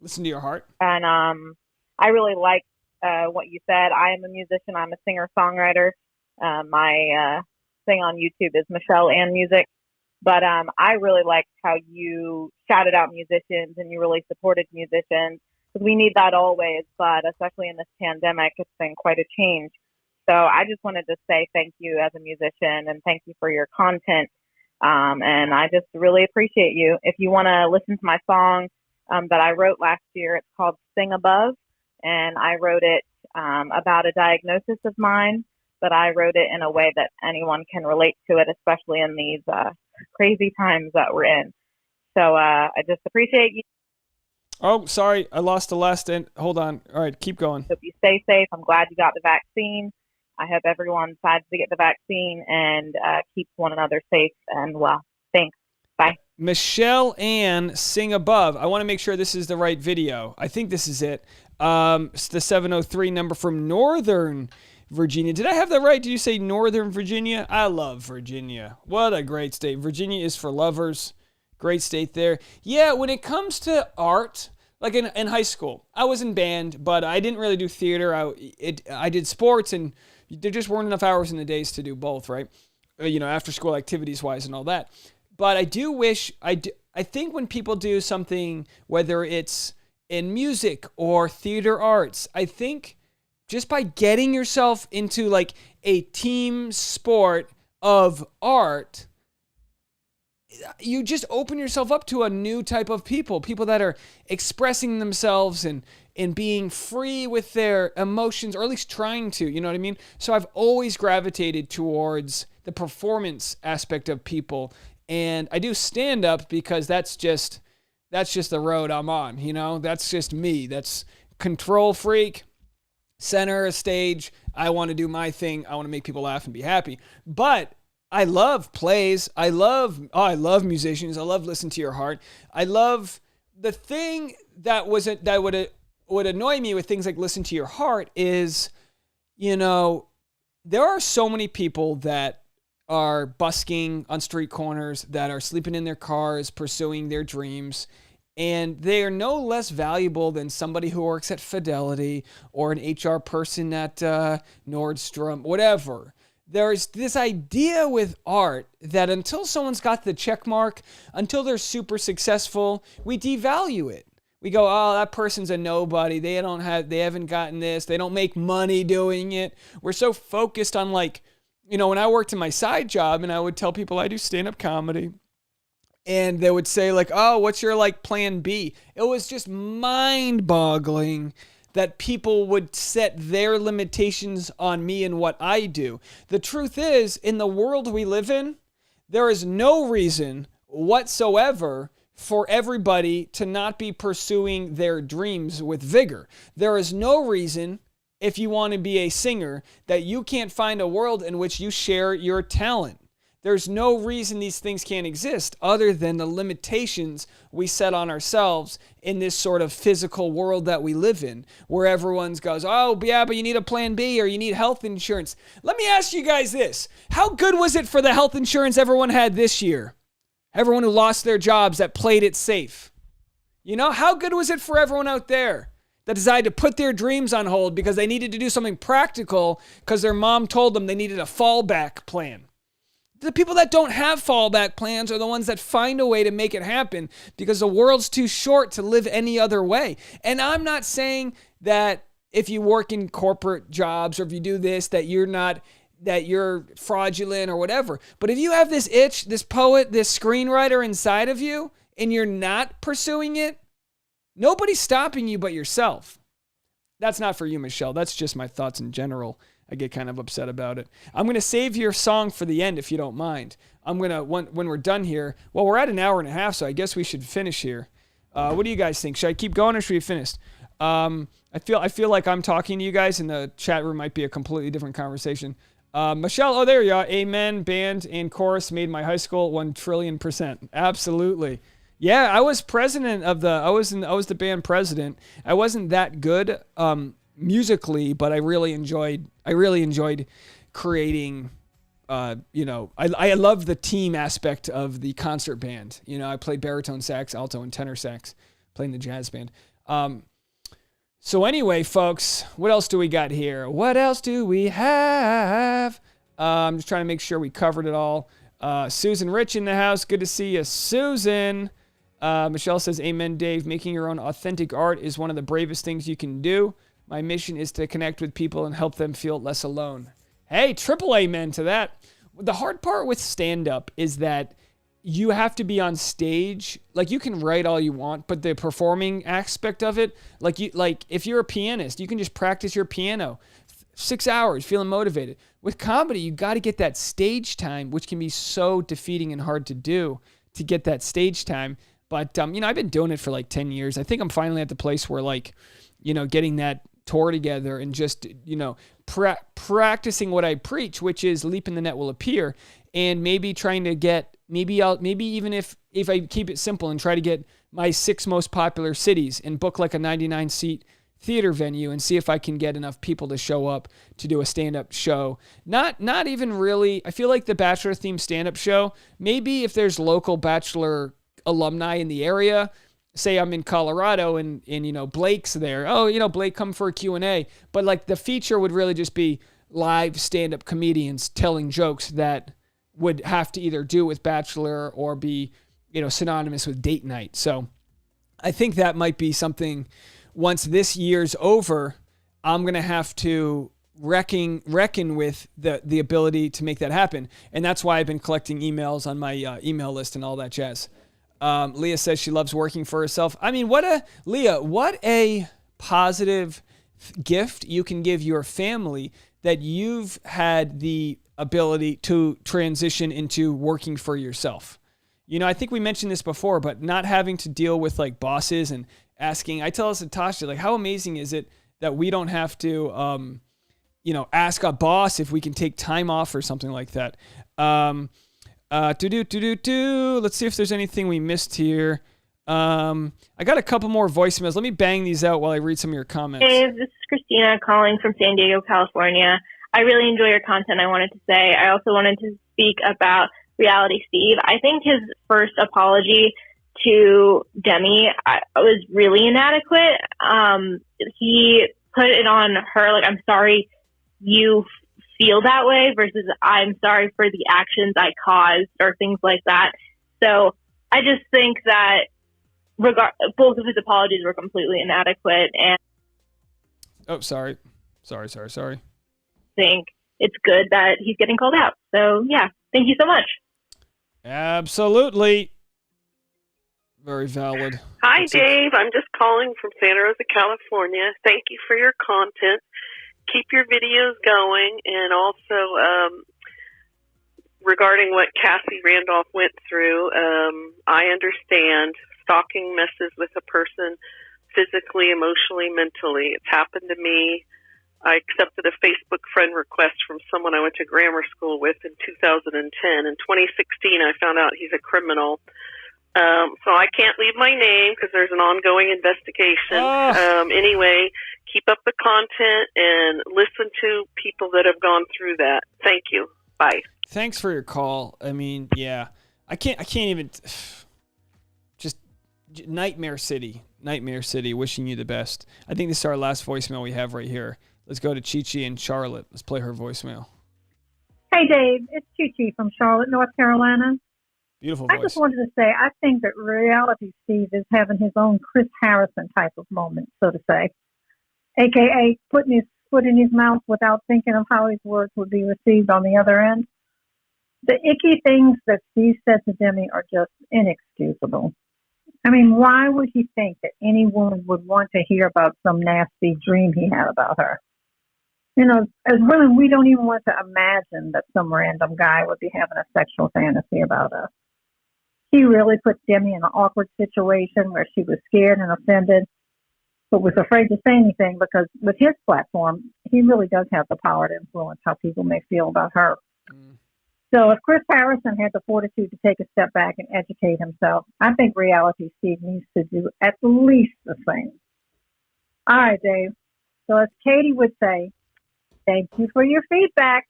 Listen to your heart. And I really liked what you said. I am a musician. I'm a singer-songwriter. My thing on YouTube is Michelle and Music. But I really liked how you shouted out musicians and you really supported musicians because we need that always, but especially in this pandemic, it's been quite a change. So I just wanted to say thank you as a musician and thank you for your content. And I just really appreciate you. If you want to listen to my song that I wrote last year, it's called Sing Above. And I wrote it about a diagnosis of mine, but I wrote it in a way that anyone can relate to it, especially in these crazy times that we're in. So I just appreciate you. Oh, sorry. I lost the last end. Hold on. All right. Keep going. Hope you stay safe. I'm glad you got the vaccine. I hope everyone decides to get the vaccine and keeps one another safe and well. Thanks. Bye. Michelle Ann, sing above. I want to make sure this is the right video. I think this is it. It's the 703 number from Northern Virginia. Did I have that right? Did you say Northern Virginia? I love Virginia. What a great state. Virginia is for lovers. Great state there. Yeah, when it comes to art, like in high school, I was in band, but I didn't really do theater. I did sports, and there just weren't enough hours in the days to do both, right? After school activities wise and all that. But I do wish, I think when people do something, whether it's in music or theater arts, I think just by getting yourself into like a team sport of art, you just open yourself up to a new type of people that are expressing themselves and being free with their emotions, or at least trying to, you know what I mean? So I've always gravitated towards the performance aspect of people. And I do stand up because that's just the road I'm on, That's just me. That's control freak, center a stage. I want to do my thing. I want to make people laugh and be happy. But I love plays. I love musicians. I love Listen to Your Heart. I love the thing that would annoy me with things like Listen to Your Heart is, there are so many people that are busking on street corners, that are sleeping in their cars, pursuing their dreams, and they are no less valuable than somebody who works at Fidelity or an HR person at Nordstrom, whatever. There's this idea with art that until someone's got the check mark, until they're super successful, we devalue it. We go, oh, that person's a nobody. They haven't gotten this. They don't make money doing it. We're so focused on when I worked in my side job and I would tell people I do stand-up comedy, and they would say oh, what's your plan B? It was just mind-boggling that people would set their limitations on me and what I do. The truth is, in the world we live in, there is no reason whatsoever for everybody to not be pursuing their dreams with vigor. There is no reason, if you want to be a singer, that you can't find a world in which you share your talent. There's no reason these things can't exist other than the limitations we set on ourselves in this sort of physical world that we live in, where everyone goes, oh, yeah, but you need a plan B or you need health insurance. Let me ask you guys this. How good was it for the health insurance everyone had this year? Everyone who lost their jobs that played it safe. How good was it for everyone out there that decided to put their dreams on hold because they needed to do something practical because their mom told them they needed a fallback plan? The people that don't have fallback plans are the ones that find a way to make it happen because the world's too short to live any other way. And I'm not saying that if you work in corporate jobs or if you do this, that you're fraudulent or whatever. But if you have this itch, this poet, this screenwriter inside of you, and you're not pursuing it, nobody's stopping you but yourself. That's not for you, Michelle. That's just my thoughts in general. I get kind of upset about it. I'm going to save your song for the end if you don't mind. I'm going to, when we're done here, well, we're at an hour and a half, so I guess we should finish here. What do you guys think? Should I keep going or should we finish? I feel like I'm talking to you guys and the chat room might be a completely different conversation. Michelle, there you are. Amen. Band and chorus made my high school 1,000,000,000%. Absolutely. Yeah, I was president of I was the band president. I wasn't that good musically, but I really enjoyed creating. I love the team aspect of the concert band. I played baritone sax, alto, and tenor sax, playing the jazz band. So anyway, folks, what else do we got here? What else do we have? I'm just trying to make sure we covered it all. Susan Rich in the house. Good to see you, Susan. Michelle says, amen, Dave. Making your own authentic art is one of the bravest things you can do. My mission is to connect with people and help them feel less alone. Hey, triple amen to that. The hard part with stand-up is that you have to be on stage. You can write all you want, but the performing aspect of it, if you're a pianist, you can just practice your piano 6 hours, feeling motivated. With comedy, you got to get that stage time, which can be so defeating and hard to do, to get that stage time. But, I've been doing it for 10 years. I think I'm finally at the place where getting that tour together and just, practicing what I preach, which is leap in the net will appear, and maybe trying to get, maybe even if I keep it simple and try to get my 6 most popular cities and book like a 99 seat theater venue and see if I can get enough people to show up to do a stand-up show. Not even really, I feel like the Bachelor themed stand-up show, maybe if there's local Bachelor alumni in the area, say I'm in Colorado and Blake's there. Oh, Blake, come for a Q&A. But like the feature would really just be live stand-up comedians telling jokes that would have to either do with Bachelor or be, synonymous with date night. So I think that might be something. Once this year's over, I'm going to have to reckon with the ability to make that happen. And that's why I've been collecting emails on my email list and all that jazz. Leah says she loves working for herself. I mean, what a positive gift you can give your family that you've had the ability to transition into working for yourself. I think we mentioned this before, but not having to deal with like bosses and asking. I tell us to Tasha, like, how amazing is it that we don't have to, ask a boss if we can take time off or something like that. Let's see if there's anything we missed here. I got a couple more voicemails. Let me bang these out while I read some of your comments. Hey, this is Christina calling from San Diego, California. I really enjoy your content, I wanted to say. I also wanted to speak about Reality Steve. I think his first apology to Demi was really inadequate. He put it on her, like, I'm sorry you feel that way, versus I'm sorry for the actions I caused, or things like that. So I just think that both of his apologies were completely inadequate, and sorry. think it's good that he's getting called out. So yeah, thank you so much. Absolutely. Very valid. Hi, Dave. I'm just calling from Santa Rosa, California. Thank you for your content. Keep your videos going. And also, regarding what Cassie Randolph went through, I understand stalking messes with a person physically, emotionally, mentally. It's happened to me. I accepted a Facebook friend request from someone I went to grammar school with in 2010. In 2016, I found out he's a criminal. So I can't leave my name because there's an ongoing investigation. Anyway, keep up the content and listen to people that have gone through that. Thank you. Bye. Thanks for your call. I mean, yeah, I can't even. Just Nightmare City. Wishing you the best. I think this is our last voicemail we have right here. Let's go to Chi-Chi in Charlotte. Let's play her voicemail. Hey, Dave. It's Chi-Chi from Charlotte, North Carolina. Beautiful voice. I just wanted to say, I think that Reality Steve is having his own Chris Harrison type of moment, so to say, a.k.a. putting his foot in his mouth without thinking of how his words would be received on the other end. The icky things that Steve said to Demi are just inexcusable. I mean, why would he think that any woman would want to hear about some nasty dream he had about her? As women, we don't even want to imagine that some random guy would be having a sexual fantasy about us. He really put Demi in an awkward situation where she was scared and offended, but was afraid to say anything because with his platform, he really does have the power to influence how people may feel about her. So if Chris Harrison had the fortitude to take a step back and educate himself, I think Reality Steve needs to do at least the same. All right, Dave. So as Katie would say, thank you for your feedback.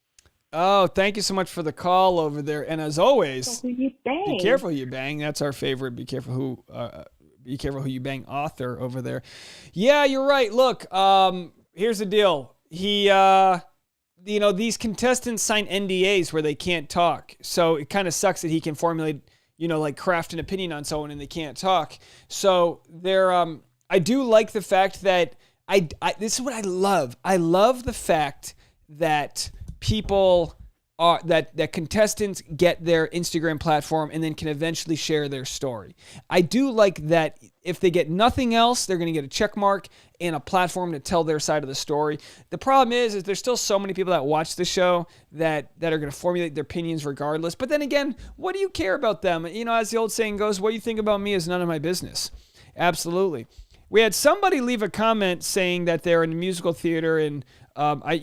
Oh, thank you so much for the call over there. And as always, you bang. Be careful who you bang. That's our favorite. Be careful who you bang author over there. Yeah, you're right. Look, here's the deal. These contestants sign NDAs where they can't talk. So it kind of sucks that he can formulate, craft an opinion on someone and they can't talk. So I do like the fact that this is what I love. I love the fact that people are that contestants get their Instagram platform and then can eventually share their story. I do like that if they get nothing else, they're going to get a check mark and a platform to tell their side of the story. The problem is there's still so many people that watch the show that are going to formulate their opinions regardless. But then again, what do you care about them? As the old saying goes, what you think about me is none of my business. Absolutely. we had somebody leave a comment saying that they're in a musical theater, and I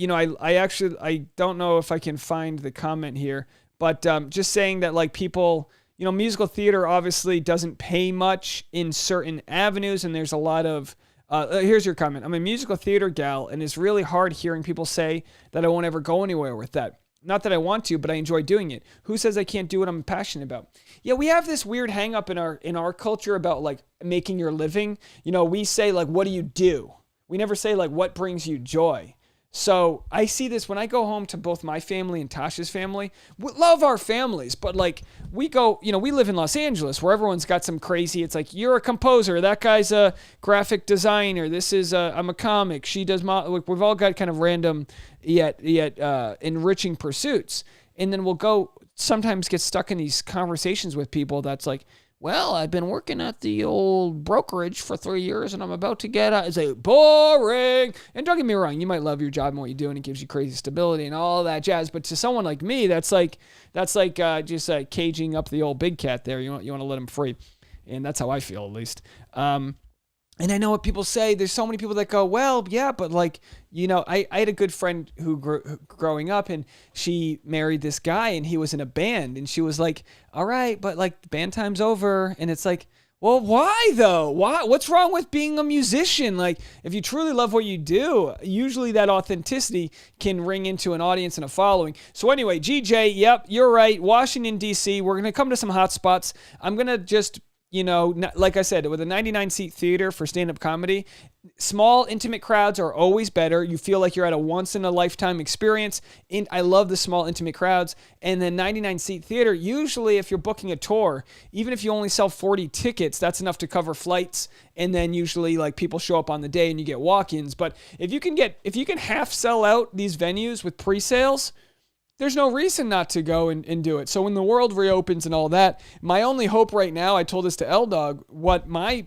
don't know if I can find the comment here, but just saying that like people, musical theater obviously doesn't pay much in certain avenues, and there's a lot of here's your comment. I'm a musical theater gal, and it's really hard hearing people say that I won't ever go anywhere with that. Not that I want to, but I enjoy doing it. Who says I can't do what I'm passionate about? Yeah, we have this weird hang up in our culture about like making your living. We say like, what do you do? We never say like, what brings you joy? So I see this when I go home to both my family and Tasha's family. We love our families, but like we go, we live in Los Angeles where everyone's got some crazy, it's like, you're a composer, that guy's a graphic designer, I'm a comic, she does, we've all got kind of random yet enriching pursuits. And then we'll go sometimes get stuck in these conversations with people that's like, well, I've been working at the old brokerage for 3 years and I'm about to get out. It's like, boring. And don't get me wrong, you might love your job and what you do and it gives you crazy stability and all that jazz. But to someone like me, that's like just caging up the old big cat there. You want to let him free. And that's how I feel, at least. And I know what people say. There's so many people that go, well, yeah, but like, I had a good friend who growing up, and she married this guy and he was in a band, and she was like, all right, but like band time's over. And it's like, well, why though? Why? What's wrong with being a musician? Like, if you truly love what you do, usually that authenticity can ring into an audience and a following. So anyway, GJ, yep, you're right. Washington, D.C., we're going to come to some hot spots. I'm going to just, like I said, with a 99-seat theater for stand-up comedy, small, intimate crowds are always better. You feel like you're at a once-in-a-lifetime experience. And I love the small, intimate crowds. And then 99-seat theater, usually if you're booking a tour, even if you only sell 40 tickets, that's enough to cover flights. And then usually like people show up on the day and you get walk-ins. But if you can half sell out these venues with pre-sales, there's no reason not to go and do it. So when the world reopens and all that, my only hope right now, I told this to L-Dog, what my,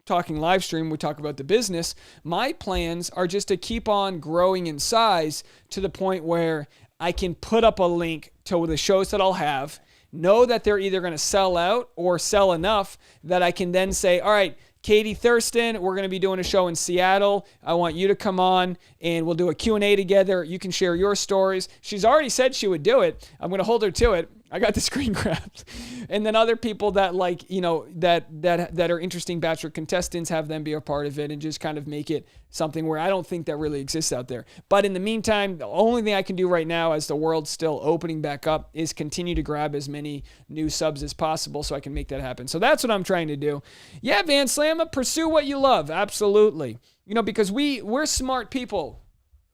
talking live stream, we talk about the business, my plans are just to keep on growing in size to the point where I can put up a link to the shows that I'll have, know that they're either going to sell out or sell enough that I can then say, all right, Katie Thurston, we're going to be doing a show in Seattle. I want you to come on and we'll do a Q&A together. You can share your stories. She's already said she would do it. I'm going to hold her to it. I got the screen grabbed. And then other people that that are interesting Bachelor contestants, have them be a part of it and just kind of make it something where I don't think that really exists out there. But in the meantime, the only thing I can do right now as the world's still opening back up is continue to grab as many new subs as possible so I can make that happen. So that's what I'm trying to do. Yeah, Van Slamma, pursue what you love. Absolutely. Because we're smart people.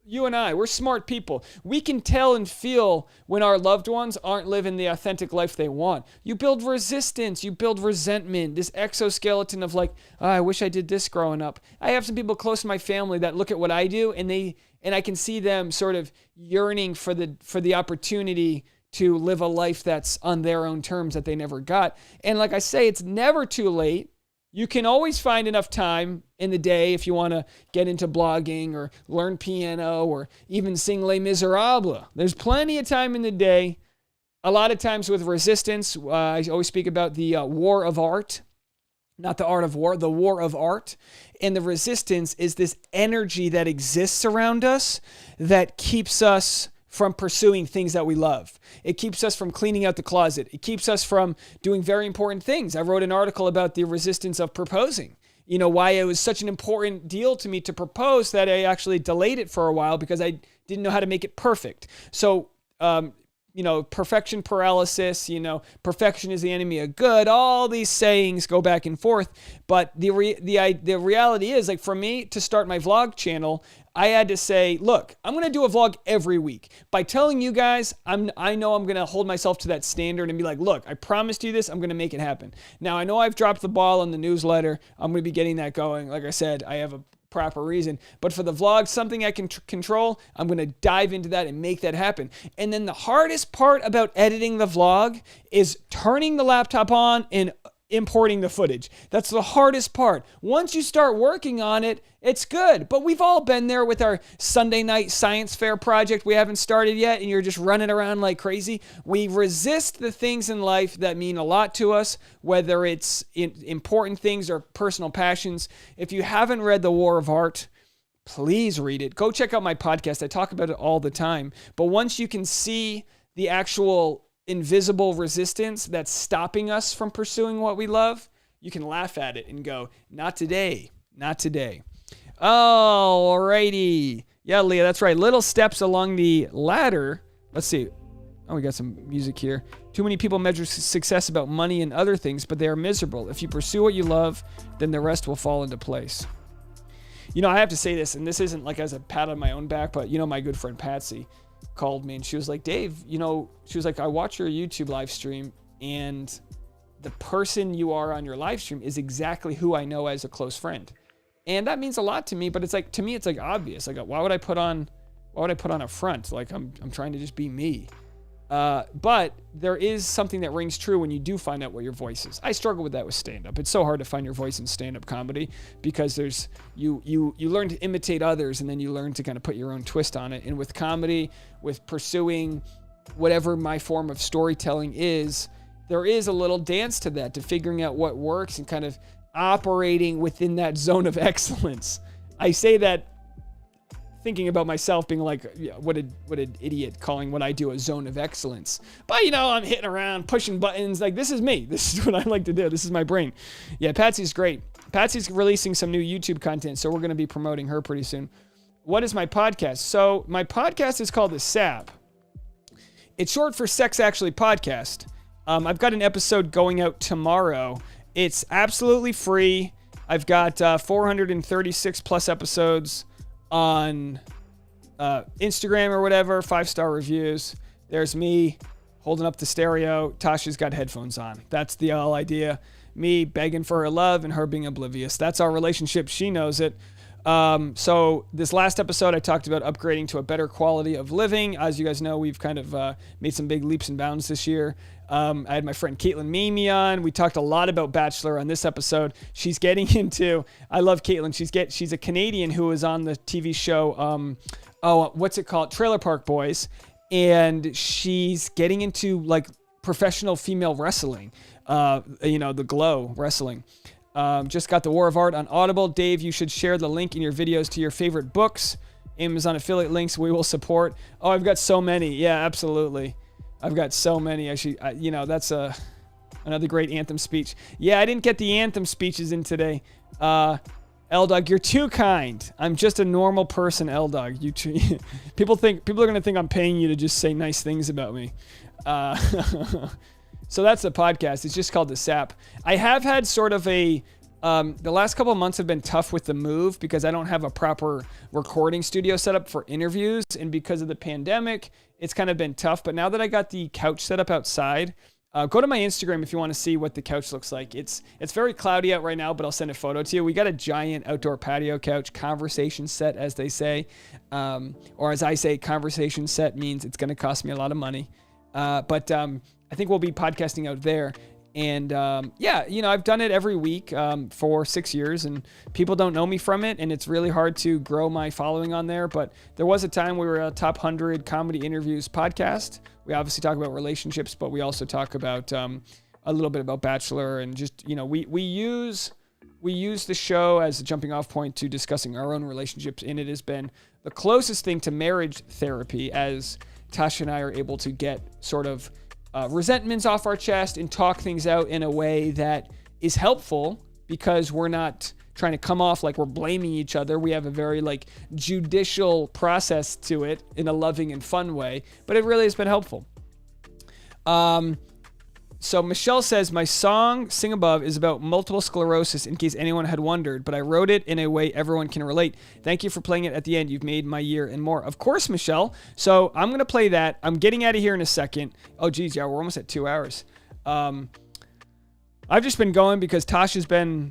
You and I, we're smart people. We can tell and feel when our loved ones aren't living the authentic life they want. You build resistance, you build resentment, this exoskeleton of like, oh, I wish I did this growing up. I have some people close to my family that look at what I do and I can see them sort of yearning for the opportunity to live a life that's on their own terms that they never got. And like I say, it's never too late. You can always find enough time in the day if you want to get into blogging or learn piano or even sing Les Miserables. There's plenty of time in the day. A lot of times with resistance, I always speak about the war of art, not the art of war, the war of art. And the resistance is this energy that exists around us that keeps us from pursuing things that we love. It keeps us from cleaning out the closet. It keeps us from doing very important things. I wrote an article about the resistance of proposing. Why it was such an important deal to me to propose that I actually delayed it for a while because I didn't know how to make it perfect. So, perfection paralysis, perfection is the enemy of good. All these sayings go back and forth. But the reality is, like for me to start my vlog channel, I had to say, look, I'm going to do a vlog every week. By telling you guys, I know I'm going to hold myself to that standard and be like, look, I promised you this. I'm going to make it happen. Now, I know I've dropped the ball on the newsletter. I'm going to be getting that going. Like I said, I have a proper reason. But for the vlog, something I can control, I'm going to dive into that and make that happen. And then the hardest part about editing the vlog is turning the laptop on and importing the footage. That's the hardest part. Once you start working on it, it's good. But we've all been there with our Sunday night science fair project we haven't started yet, and you're just running around like crazy. We resist the things in life that mean a lot to us, whether it's important things or personal passions. If you haven't read The War of Art, please read it. Go check out my podcast. I talk about it all the time. But once you can see the actual invisible resistance that's stopping us from pursuing what we love, you can laugh at it and go, not today, not today. Alrighty. Yeah, Leah, that's right. Little steps along the ladder. Let's see. Oh, we got some music here. Too many people measure success about money and other things, but they are miserable. If you pursue what you love, then the rest will fall into place. You know, I have to say this, and this isn't like as a pat on my own back, but you know, my good friend Patsy called me and she was like, Dave, you know, she was like, I watch your YouTube live stream and the person you are on your live stream is exactly who I know as a close friend. And that means a lot to me, but it's like, to me, it's like obvious. Like, why would I put on a front? Like I'm trying to just be me. But there is something that rings true when you do find out what your voice is. I struggle with that with stand-up. It's so hard to find your voice in stand-up comedy because there's you learn to imitate others and then you learn to kind of put your own twist on it. And with comedy, with pursuing whatever my form of storytelling is, there is a little dance to that, to figuring out what works and kind of operating within that zone of excellence. I say that thinking about myself being like, yeah, what an idiot calling what I do a zone of excellence. But you know, I'm hitting around, pushing buttons. Like, this is me. This is what I like to do. This is my brain. Yeah, Patsy's great. Patsy's releasing some new YouTube content, so we're going to be promoting her pretty soon. What is my podcast? So my podcast is called The SAP. It's short for Sex Actually Podcast. I've got an episode going out tomorrow. It's absolutely free. I've got 436 plus episodes on Instagram or whatever, 5-star reviews. There's me holding up the stereo. Tasha's got headphones on. That's the whole idea. Me begging for her love and her being oblivious. That's our relationship. She knows it. So this last episode, I talked about upgrading to a better quality of living. As you guys know, we've kind of made some big leaps and bounds this year. I had my friend Caitlin Mimi on. We talked a lot about Bachelor on this episode. She's getting into, I love Caitlin. She's a Canadian who was on the TV show, what's it called? Trailer Park Boys. And she's getting into like professional female wrestling, the Glow wrestling. Just got The War of Art on Audible. Dave, you should share the link in your videos to your favorite books. Amazon affiliate links we will support. Oh, I've got so many. Yeah, absolutely. I've got so many. That's another great anthem speech. Yeah, I didn't get the anthem speeches in today. L-Dog, you're too kind. I'm just a normal person, L-Dog. People are going to think I'm paying you to just say nice things about me. So that's the podcast. It's just called The SAP. I have had sort of the last couple of months have been tough with the move because I don't have a proper recording studio set up for interviews. And because of the pandemic, it's kind of been tough. But now that I got the couch set up outside, go to my Instagram if you want to see what the couch looks like. It's very cloudy out right now, but I'll send a photo to you. We got a giant outdoor patio couch, conversation set, as they say. Or as I say, conversation set means it's going to cost me a lot of money. But I think we'll be podcasting out there. And I've done it every week for 6 years, and people don't know me from it, and it's really hard to grow my following on there. But there was a time we were a top 100 comedy interviews podcast. We obviously talk about relationships, but we also talk about a little bit about Bachelor, and just we use the show as a jumping off point to discussing our own relationships, and it has been the closest thing to marriage therapy as Tasha and I are able to get sort of resentments off our chest and talk things out in a way that is helpful because we're not trying to come off like we're blaming each other. We have a very judicial process to it in a loving and fun way, but it really has been helpful. So Michelle says, my song Sing Above is about multiple sclerosis in case anyone had wondered, but I wrote it in a way everyone can relate. Thank you for playing it at the end. You've made my year and more. Of course, Michelle. So I'm going to play that. I'm getting out of here in a second. Oh, geez. Yeah, we're almost at 2 hours. I've just been going because Tasha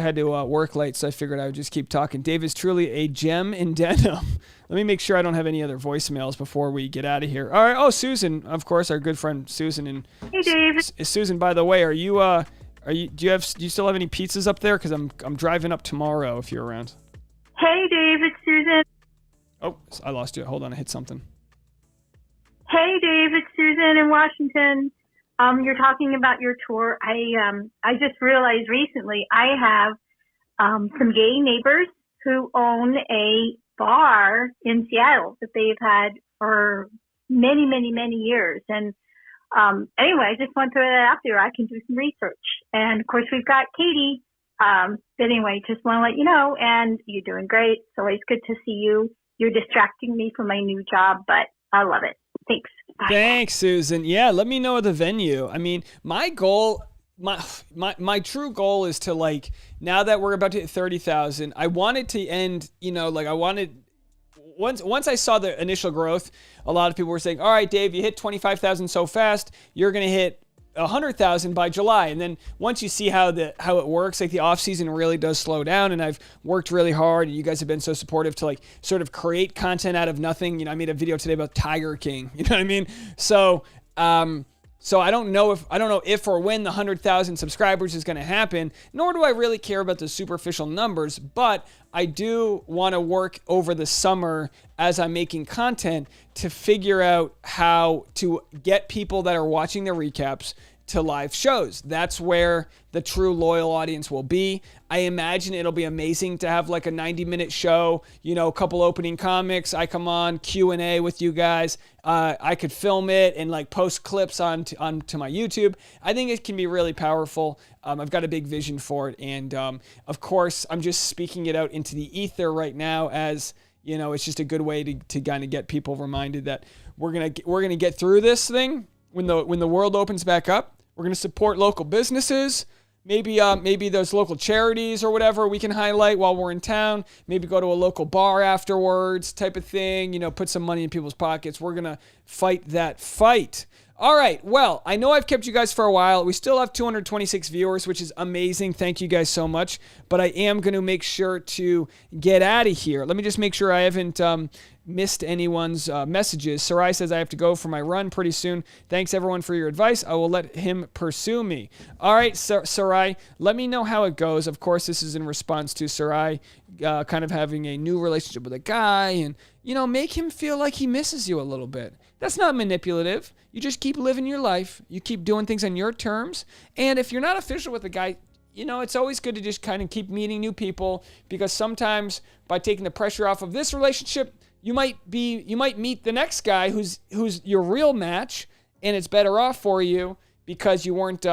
had to work late, so I figured I would just keep talking. Dave is truly a gem in denim. Let me make sure I don't have any other voicemails before we get out of here. All right. Oh, Susan, of course, our good friend Susan. And hey, Dave. Susan, by the way, are you Do you still have any pizzas up there? Because I'm driving up tomorrow if you're around. Hey, Dave, it's Susan. Oh, I lost you. Hold on, I hit something. Hey, Dave, it's Susan in Washington. You're talking about your tour. I just realized recently I have some gay neighbors who own a bar in Seattle that they've had for many, many, many years. And anyway, I just want to throw that out there. I can do some research. And of course, we've got Katie. But anyway, just want to let you know, and you're doing great. It's always good to see you. You're distracting me from my new job, but I love it. Thanks. Bye. Thanks, Susan. Yeah, let me know the venue. I mean, my goal, my true goal is to, like, now that we're about to hit 30,000, I wanted to end, once I saw the initial growth, a lot of people were saying, all right, Dave, you hit 25,000 so fast, you're going to hit 100,000 by July. And then once you see how it works, like the off season really does slow down, and I've worked really hard, and you guys have been so supportive to, like, sort of create content out of nothing. I made a video today about Tiger King, you know what I mean? So I don't know if or when the 100,000 subscribers is going to happen, nor do I really care about the superficial numbers, but I do want to work over the summer as I'm making content to figure out how to get people that are watching the recaps to live shows. That's where the true loyal audience will be. I imagine it'll be amazing to have like a 90-minute show, a couple opening comics. I come on, Q&A with you guys. I could film it and like post clips onto my YouTube. I think it can be really powerful. I've got a big vision for it. And of course, I'm just speaking it out into the ether right now as, it's just a good way to kind of get people reminded that we're gonna get through this thing when the world opens back up. We're going to support local businesses, maybe those local charities or whatever we can highlight while we're in town, maybe go to a local bar afterwards type of thing, put some money in people's pockets. We're going to fight that fight. All right, well, I know I've kept you guys for a while. We still have 226 viewers, which is amazing. Thank you guys so much. But I am going to make sure to get out of here. Let me just make sure I haven't missed anyone's messages. Sarai says I have to go for my run pretty soon. Thanks, everyone, for your advice. I will let him pursue me. All right, Sarai, let me know how it goes. Of course, this is in response to Sarai kind of having a new relationship with a guy and, make him feel like he misses you a little bit. That's not manipulative. You just keep living your life. You keep doing things on your terms. And if you're not official with a guy, it's always good to just kind of keep meeting new people, because sometimes by taking the pressure off of this relationship, you might meet the next guy who's your real match, and it's better off for you because you weren't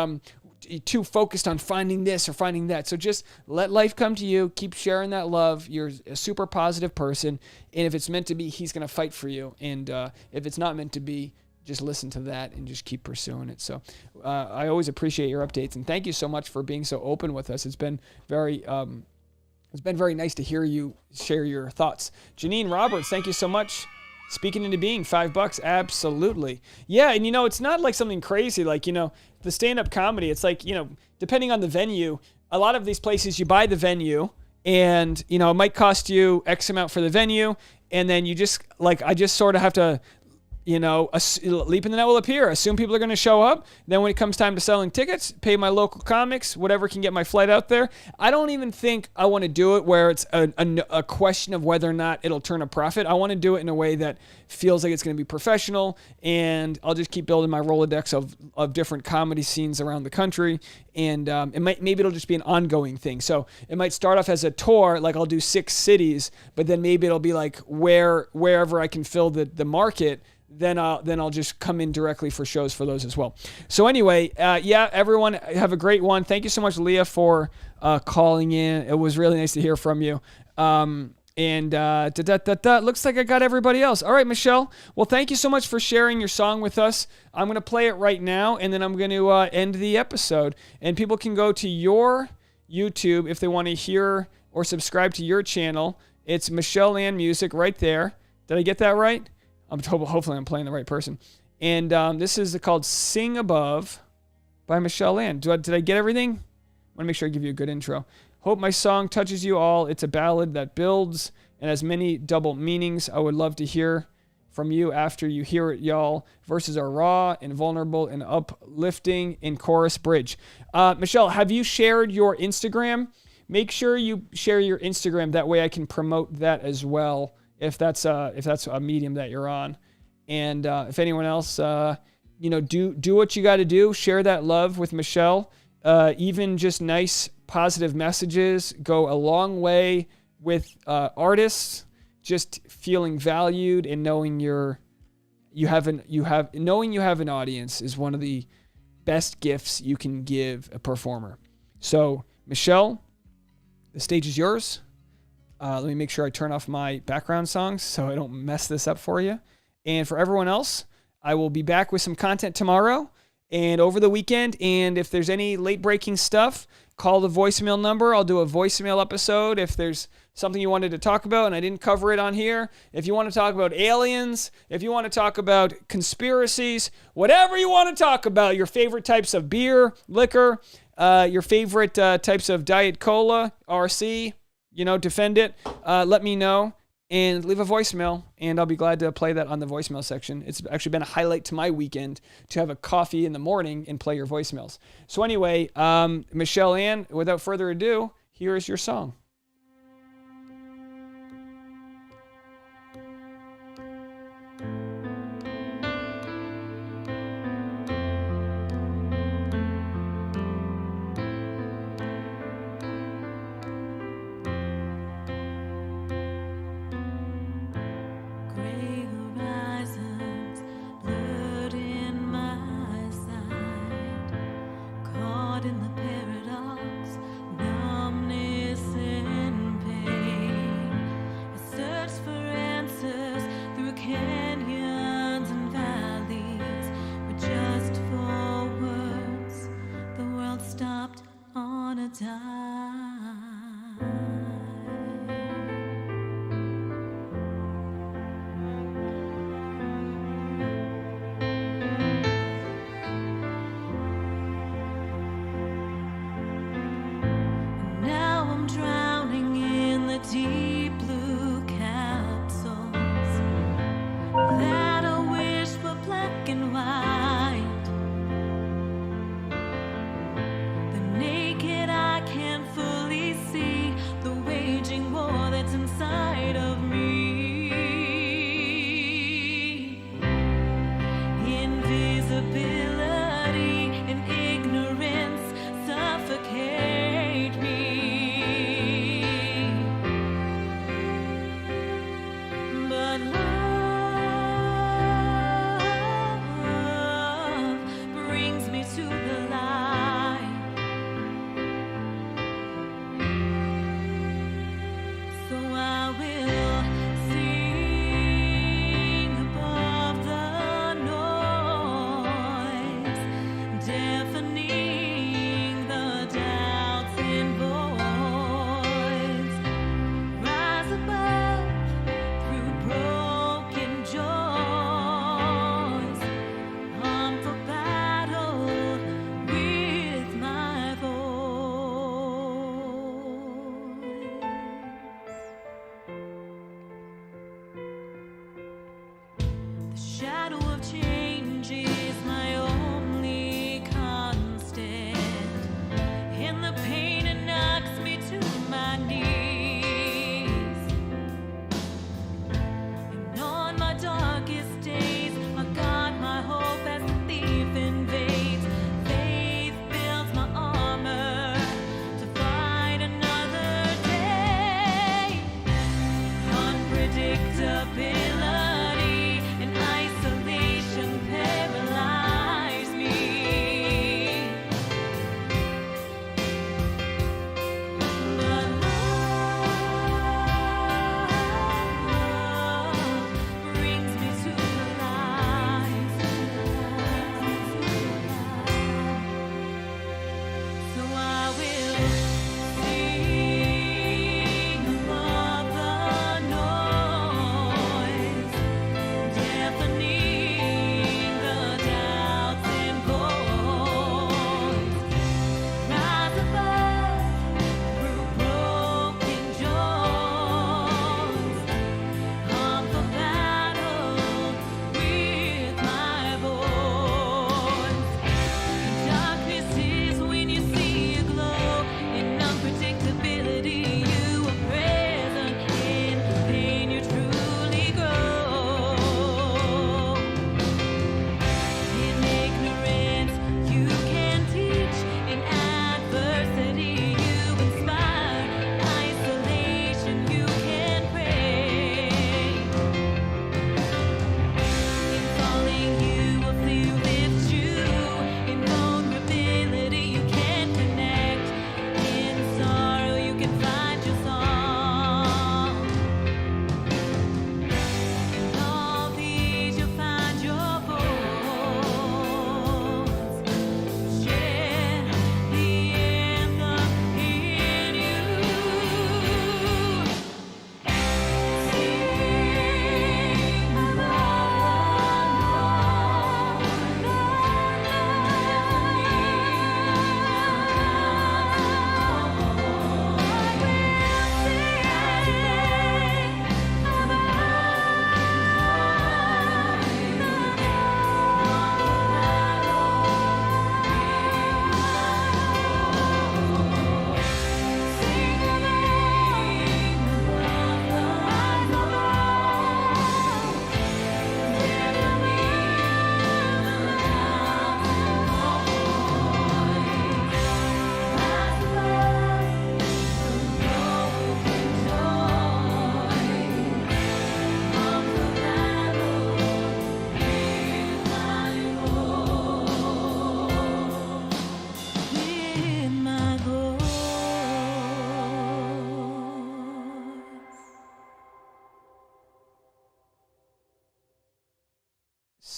too focused on finding this or finding that. So just let life come to you. Keep sharing that love. You're a super positive person, and if it's meant to be, he's going to fight for you. And if it's not meant to be, just listen to that and just keep pursuing it. So I always appreciate your updates, and thank you so much for being so open with us. It's been very nice to hear you share your thoughts. Janine Roberts, thank you so much. Speaking into being, $5, absolutely. Yeah, and it's not like something crazy, like, the stand-up comedy, it's like, depending on the venue, a lot of these places you buy the venue and, it might cost you X amount for the venue, and then you just, like, I just sort of have to, leap in the net will appear. Assume people are going to show up. Then when it comes time to selling tickets, pay my local comics, whatever can get my flight out there. I don't even think I want to do it where it's a question of whether or not it'll turn a profit. I want to do it in a way that feels like it's going to be professional, and I'll just keep building my Rolodex of different comedy scenes around the country. And maybe it'll just be an ongoing thing. So it might start off as a tour, like I'll do 6 cities, but then maybe it'll be like wherever I can fill the market. Then I'll just come in directly for shows for those as well. So anyway, everyone have a great one. Thank you so much, Leah, for calling in. It was really nice to hear from you. Looks like I got everybody else. All right, Michelle. Well, thank you so much for sharing your song with us. I'm going to play it right now, and then I'm going to end the episode. And people can go to your YouTube if they want to hear or subscribe to your channel. It's Michelle Ann Music right there. Did I get that right? Hopefully I'm playing the right person. And this is called Sing Above by Michelle Ann. Did I get everything? I want to make sure I give you a good intro. Hope my song touches you all. It's a ballad that builds and has many double meanings. I would love to hear from you after you hear it, y'all. Verses are raw and vulnerable and uplifting in chorus bridge. Michelle, have you shared your Instagram? Make sure you share your Instagram. That way I can promote that as well if that's a medium that you're on. And if anyone else, do what you got to do. Share that love with Michelle. Even just nice, positive messages go a long way with artists. Just feeling valued and knowing you have an audience is one of the best gifts you can give a performer. So, Michelle, the stage is yours. Let me make sure I turn off my background songs so I don't mess this up for you. And for everyone else, I will be back with some content tomorrow and over the weekend. And if there's any late-breaking stuff, call the voicemail number. I'll do a voicemail episode if there's something you wanted to talk about and I didn't cover it on here. If you want to talk about aliens, if you want to talk about conspiracies, whatever you want to talk about, your favorite types of beer, liquor, your favorite types of Diet Cola, RC, defend it. Let me know and leave a voicemail, and I'll be glad to play that on the voicemail section. It's actually been a highlight to my weekend to have a coffee in the morning and play your voicemails. So anyway, Michelle Ann, without further ado, here is your song. In the paradox, numbness.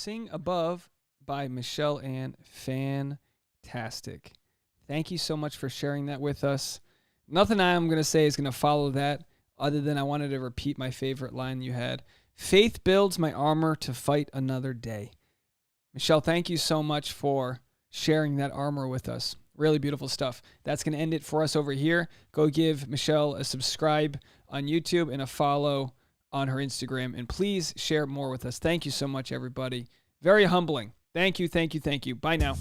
Sing Above by Michelle Ann. Fantastic. Thank you so much for sharing that with us. Nothing I'm going to say is going to follow that other than I wanted to repeat my favorite line you had. Faith builds my armor to fight another day. Michelle, thank you so much for sharing that armor with us. Really beautiful stuff. That's going to end it for us over here. Go give Michelle a subscribe on YouTube and a follow on her Instagram. And please share more with us. Thank you so much, everybody. Very humbling. Thank you, thank you, thank you. Bye now.